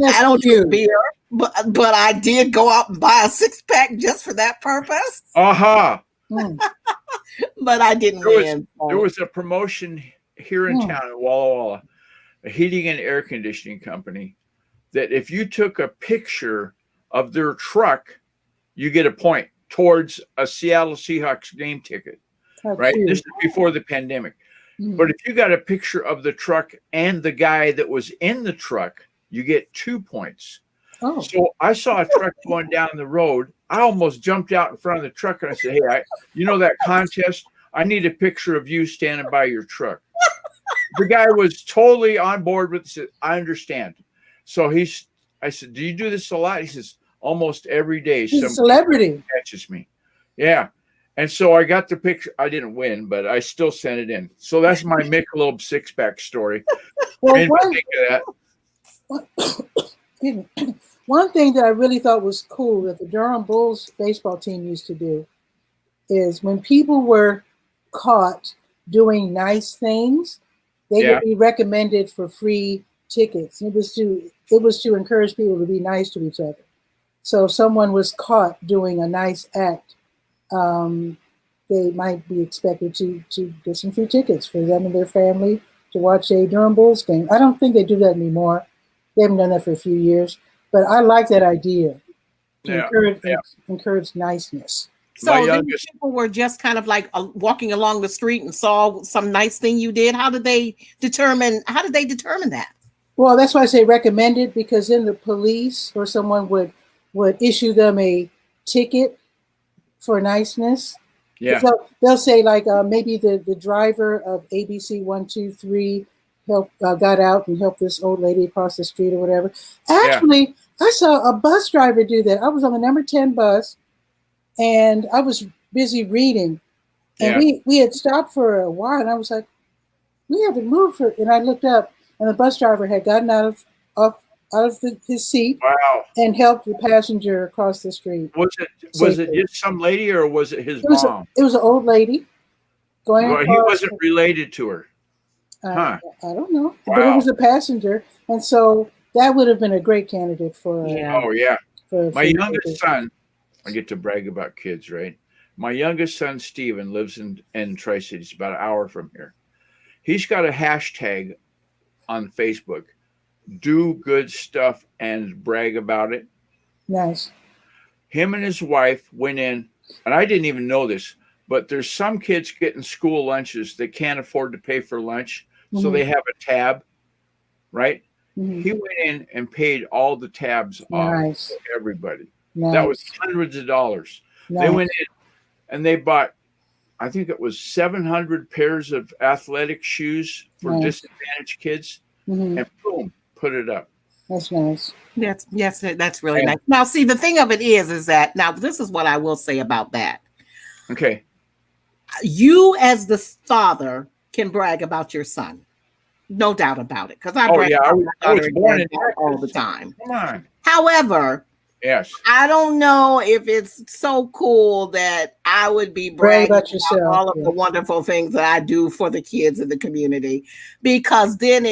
[SPEAKER 3] I don't drink beer, but I did go out and buy a 6-pack just for that purpose. But I didn't win.
[SPEAKER 2] There was a promotion here in town at Walla Walla, a heating and air conditioning company, that if you took a picture of their truck, you get a point towards a Seattle Seahawks game ticket. Right? This is before the pandemic. But if you got a picture of the truck and the guy that was in the truck, you get 2 points. So I saw a truck going down the road. I almost jumped out in front of the truck and I said, hey, that contest? I need a picture of you standing by your truck. The guy was totally on board with it. Said, I understand. So I said, do you do this a lot? He says, almost every day.
[SPEAKER 1] He's a celebrity.
[SPEAKER 2] Catches me. Yeah. And so I got the picture. I didn't win, but I still sent it in. So that's my Michelob 6-pack story.
[SPEAKER 1] Well, One thing that I really thought was cool that the Durham Bulls baseball team used to do is when people were caught doing nice things, they would be recommended for free tickets. It was to encourage people to be nice to each other. So if someone was caught doing a nice act, they might be expected to get some free tickets for them and their family to watch a Durham Bulls game. I don't think they do that anymore. They haven't done that for a few years, but I like that idea to encourage niceness.
[SPEAKER 3] So people were just kind of like walking along the street and saw some nice thing you did. How did they determine that?
[SPEAKER 1] Well, that's why I say recommended, because then the police or someone would issue them a ticket for niceness.
[SPEAKER 2] Yeah.
[SPEAKER 1] So they'll say like maybe the driver of ABC 123 got out and helped this old lady across the street or whatever. Actually, I saw a bus driver do that. I was on the number 10 bus and I was busy reading. And we had stopped for a while and I was like, we haven't moved for, and I looked up and the bus driver had gotten out of his seat and helped the passenger across the street.
[SPEAKER 2] Was it just some lady or was it his mom?
[SPEAKER 1] It was an old lady going across.
[SPEAKER 2] He wasn't related to her.
[SPEAKER 1] I don't know, but it was a passenger, and so that would have been a great candidate for. My youngest son, I get to brag about kids, right? My youngest son, Steven, lives in Tri-Cities, about an hour from here. He's got a hashtag on Facebook, do good stuff and brag about it. Nice. Him and his wife went in, and I didn't even know this, but there's some kids getting school lunches that can't afford to pay for lunch. So they have a tab, right? He went in and paid all the tabs off for everybody. That was hundreds of dollars. They went in and they bought, I think it was 700 pairs of athletic shoes for disadvantaged kids, and boom, put it up. That's nice.
[SPEAKER 3] That's really nice. Now, see, the thing of it is that now this is what I will say about that.
[SPEAKER 2] Okay.
[SPEAKER 3] You as the father can brag about your son. No doubt about it. Because I brag about my daughter all the time.
[SPEAKER 2] Come on.
[SPEAKER 3] However, I don't know if it's so cool that I would be bragging about all of the wonderful things that I do for the kids in the community, because then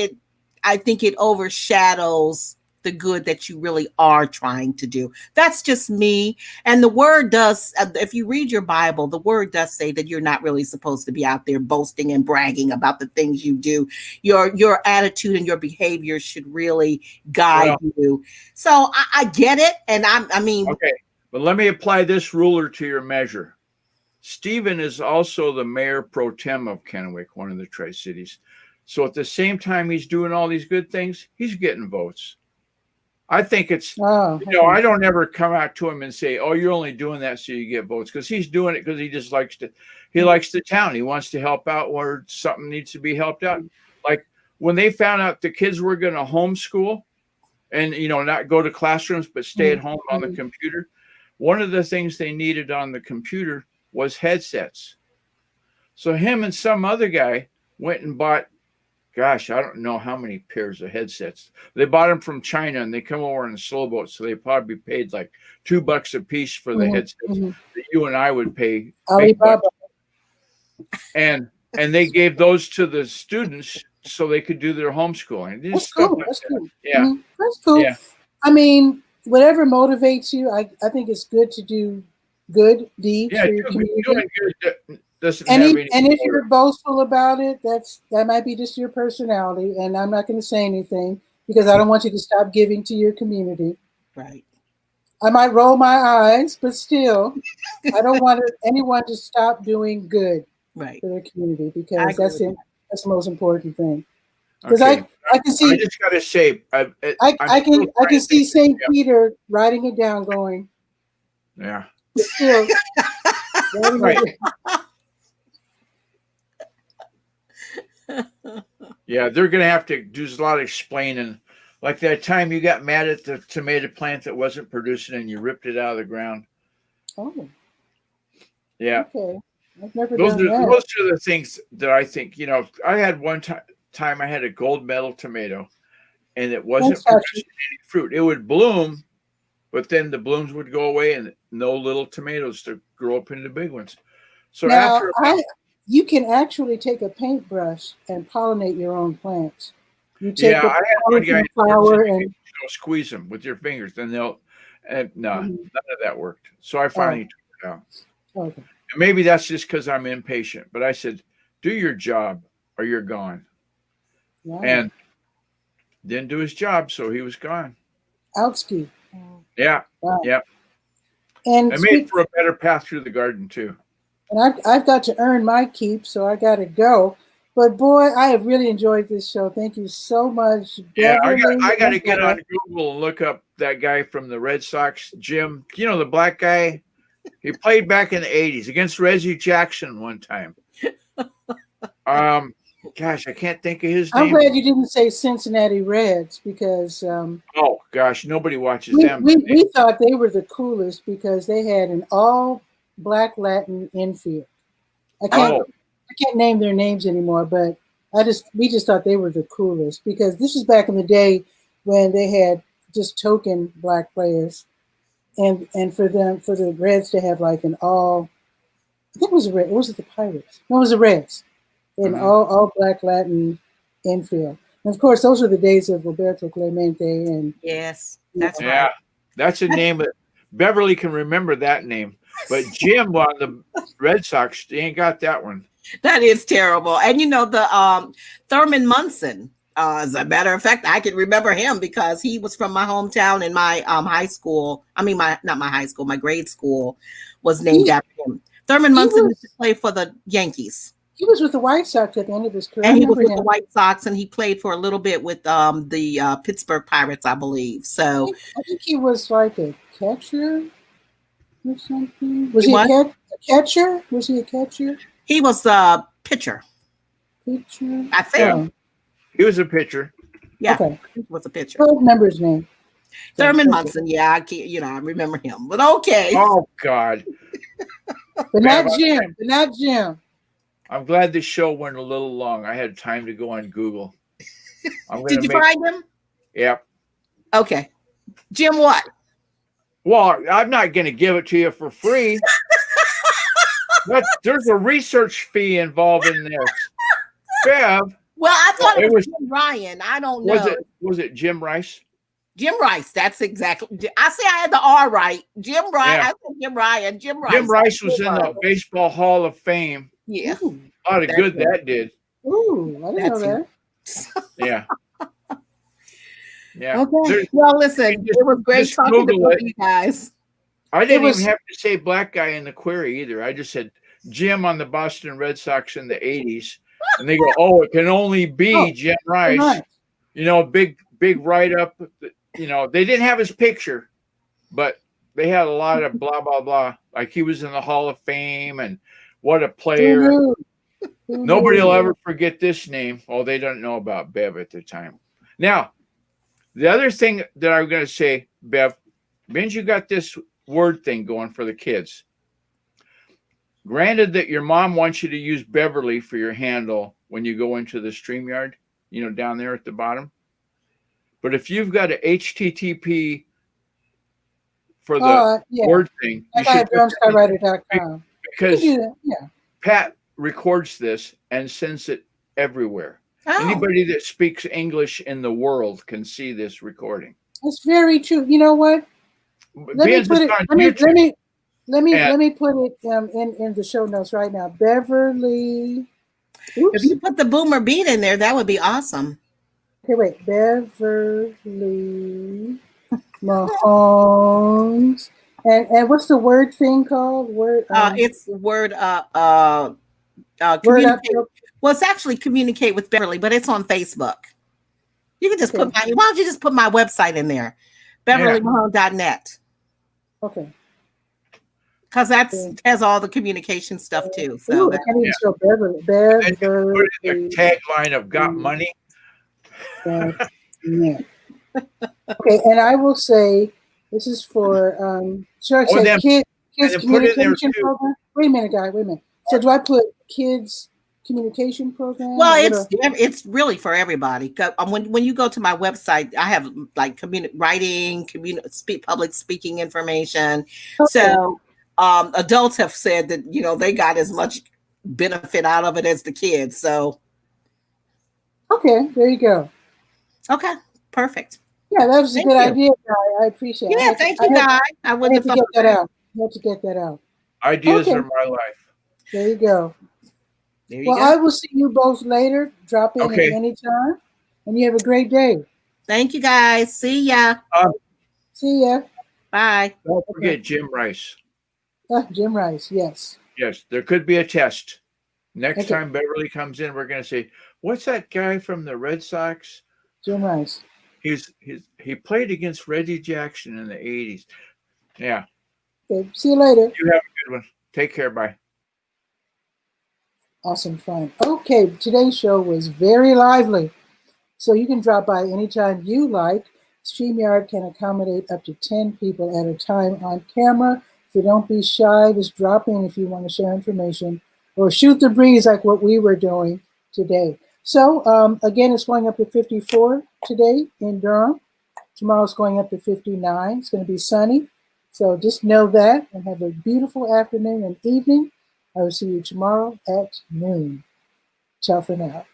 [SPEAKER 3] I think it overshadows the good that you really are trying to do. That's just me. And the word does, if you read your Bible, the word does say that you're not really supposed to be out there boasting and bragging about the things you do. Your attitude and your behavior should really guide you. So I get it. And I mean.
[SPEAKER 2] Okay, but let me apply this ruler to your measure. Stephen is also the mayor pro tem of Kennewick, one of the Tri-Cities. So at the same time he's doing all these good things, he's getting votes. I think it's, I don't ever come out to him and say, oh, you're only doing that so you get votes, because he's doing it because he just likes the town. He wants to help out where something needs to be helped out. Like when they found out the kids were going to homeschool and, not go to classrooms, but stay at home on the computer. One of the things they needed on the computer was headsets. So him and some other guy went and bought, gosh, I don't know how many pairs of headsets. They bought them from China and they come over in a slow boat. So they probably paid like $2 a piece for the headsets that you and I would pay. And they gave those to the students so they could do their homeschooling.
[SPEAKER 1] That's cool. That's cool. Yeah. That's cool. Yeah. I mean, whatever motivates you, I think it's good to do good deeds for your community. Doing good. And if you're boastful about it, that might be just your personality. And I'm not going to say anything because I don't want you to stop giving to your community.
[SPEAKER 3] Right.
[SPEAKER 1] I might roll my eyes, but still, I don't want anyone to stop doing good for their community, because that's the most important thing. Because I can see.
[SPEAKER 2] I just got to say,
[SPEAKER 1] I can see St. Peter writing it down, going.
[SPEAKER 2] Yeah.
[SPEAKER 1] Still,
[SPEAKER 2] right. Yeah, they're going to have to do a lot of explaining. Like that time you got mad at the tomato plant that wasn't producing and you ripped it out of the ground.
[SPEAKER 1] Oh.
[SPEAKER 2] Yeah.
[SPEAKER 1] Okay. I've never done that.
[SPEAKER 2] Those are the things that I think, I had one time I had a gold medal tomato and it wasn't producing any fruit. It would bloom but then the blooms would go away and no little tomatoes to grow up into big ones. So
[SPEAKER 1] now, you can actually take a paintbrush and pollinate your own plants. You take
[SPEAKER 2] I had one guy
[SPEAKER 1] flower and
[SPEAKER 2] go squeeze them with your fingers, and they'll. And no,
[SPEAKER 1] Mhm.
[SPEAKER 2] none of that worked. So I finally took it out.
[SPEAKER 1] Okay.
[SPEAKER 2] And maybe that's just because I'm impatient. But I said, do your job or you're gone.
[SPEAKER 1] Wow.
[SPEAKER 2] And didn't do his job, so he was gone.
[SPEAKER 1] Outski.
[SPEAKER 2] Yeah.
[SPEAKER 1] Wow.
[SPEAKER 2] Yeah.
[SPEAKER 1] And
[SPEAKER 2] I made for a better path through the garden too.
[SPEAKER 1] And I've got to earn my keep, so I got to go. But boy, I have really enjoyed this show. Thank you so much.
[SPEAKER 2] Yeah,
[SPEAKER 1] Beverly,
[SPEAKER 2] I got to get on Google and look up that guy from the Red Sox, Jim. You know, the black guy? He played back in the 80s against Reggie Jackson one time. Gosh, I can't think of his name.
[SPEAKER 1] I'm glad you didn't say Cincinnati Reds because
[SPEAKER 2] oh gosh, nobody watches them.
[SPEAKER 1] We thought they were the coolest because they had an all black Latin infield. I can't name their names anymore, but we just thought they were the coolest because this is back in the day when they had just token black players, and for the Reds to have like an all, I think it was the Reds, or was it the Pirates? No, it was the Reds, an all black Latin infield. And of course, those are the days of Roberto Clemente and
[SPEAKER 3] yes, that's right.
[SPEAKER 2] That's a name that Beverly can remember that name, but Jim on the Red Sox, they ain't got that one.
[SPEAKER 3] That is terrible. And you know, the Thurman Munson, as a matter of fact, I can remember him because he was from my hometown and my high school. I mean, not my high school, my grade school was named after him. Thurman Munson used to play for the Yankees.
[SPEAKER 1] He was with the White Sox at the end of his career.
[SPEAKER 3] And he was with the White Sox, and he played for a little bit with the Pittsburgh Pirates, I believe. So
[SPEAKER 1] I think he was like a catcher or something. Was he a catcher? Was he a catcher?
[SPEAKER 3] He was a pitcher.
[SPEAKER 1] Pitcher?
[SPEAKER 3] I think.
[SPEAKER 2] He was a pitcher.
[SPEAKER 3] Yeah,
[SPEAKER 1] okay.
[SPEAKER 3] He was a pitcher.
[SPEAKER 1] I don't remember his name.
[SPEAKER 3] Thurman Munson. Yeah, I can't, I remember him. But okay.
[SPEAKER 2] Oh, God.
[SPEAKER 1] But not Jim. But not Jim.
[SPEAKER 2] I'm glad this show went a little long. I had time to go on Google.
[SPEAKER 3] Did you find him?
[SPEAKER 2] Yep.
[SPEAKER 3] Okay. Jim what?
[SPEAKER 2] Well, I'm not going to give it to you for free. But there's a research fee involved in this. Bev.
[SPEAKER 3] Well, I thought it was Jim Ryan. I don't know.
[SPEAKER 2] Was it Jim Rice?
[SPEAKER 3] Jim Rice. That's exactly. I say I had the R right. Jim Ryan. Yeah. I said Jim Ryan. Jim Rice.
[SPEAKER 2] Jim Rice was in the Baseball Hall of Fame.
[SPEAKER 3] Yeah.
[SPEAKER 2] A lot of good that did.
[SPEAKER 1] Ooh, I didn't know that.
[SPEAKER 2] Yeah. Yeah.
[SPEAKER 3] Okay. Well, listen, it was great talking to you guys.
[SPEAKER 2] I didn't even have to say black guy in the query either. I just said Jim on the Boston Red Sox in the 80s. And they go, oh, it can only be Jim Rice. Right. You know, big write-up. You know, they didn't have his picture, but they had a lot of blah, blah, blah. Like he was in the Hall of Fame and what a player. Nobody will ever forget this name. Oh, they don't know about Bev at the time. Now, the other thing that I'm going to say, Bev, means you got this word thing going for the kids. Granted that your mom wants you to use Beverly for your handle when you go into the StreamYard, you know, down there at the bottom. But if you've got a HTTP for the word thing, you should
[SPEAKER 1] drumskywriter.com.
[SPEAKER 2] Because Pat records this and sends it everywhere. Oh. Anybody that speaks English in the world can see this recording.
[SPEAKER 1] That's very true. You know what? Let me put it in the show notes right now. Beverly.
[SPEAKER 3] Oops. If you put the boomer beat in there, that would be awesome.
[SPEAKER 1] Okay, wait. Beverly Mahomes. And what's the word thing called?
[SPEAKER 3] It's word communicate. Well, it's actually communicate with Beverly, but it's on Facebook. You can just why don't you just put my website in there? BeverlyMahone.net.
[SPEAKER 1] Okay.
[SPEAKER 3] Because that has all the communication stuff too. So
[SPEAKER 1] I can't even spell Beverly.
[SPEAKER 2] And put in the tagline of "Got Money."
[SPEAKER 1] Yeah. Okay, and I will say this is for should I say kids communication program? Wait a minute, guy. Wait a minute. So do I put kids communication program?
[SPEAKER 3] Well, it's really for everybody. When you go to my website, I have like writing, public speaking information.
[SPEAKER 1] Okay.
[SPEAKER 3] So adults have said that they got as much benefit out of it as the kids. So
[SPEAKER 1] okay, there you go.
[SPEAKER 3] Okay, perfect.
[SPEAKER 1] Yeah, that was a good idea, Guy. I appreciate it.
[SPEAKER 3] Yeah, thank you, Guy. I
[SPEAKER 1] had to get that out. I had to get that out.
[SPEAKER 2] Ideas are my life.
[SPEAKER 1] There you go.
[SPEAKER 3] There you go.
[SPEAKER 1] I will see you both later. Drop in at any time. And you have a great day.
[SPEAKER 3] Thank you, guys. See ya.
[SPEAKER 1] See ya.
[SPEAKER 3] Bye.
[SPEAKER 2] Don't forget Jim Rice.
[SPEAKER 1] Jim Rice, yes.
[SPEAKER 2] Yes, there could be a test. Next time Beverly comes in, we're going to say, what's that guy from the Red Sox?
[SPEAKER 1] Jim Rice.
[SPEAKER 2] He played against Reggie Jackson in the 80s. Yeah.
[SPEAKER 1] Okay, see you later.
[SPEAKER 2] You have a good one. Take care. Bye.
[SPEAKER 1] Awesome fun. Okay, today's show was very lively. So you can drop by anytime you like. StreamYard can accommodate up to 10 people at a time on camera. So don't be shy. Just drop in if you want to share information or shoot the breeze like what we were doing today. So again, it's going up to 54 today in Durham. Tomorrow's going up to 59. It's going to be sunny. So just know that and have a beautiful afternoon and evening. I will see you tomorrow at noon. Ciao for now.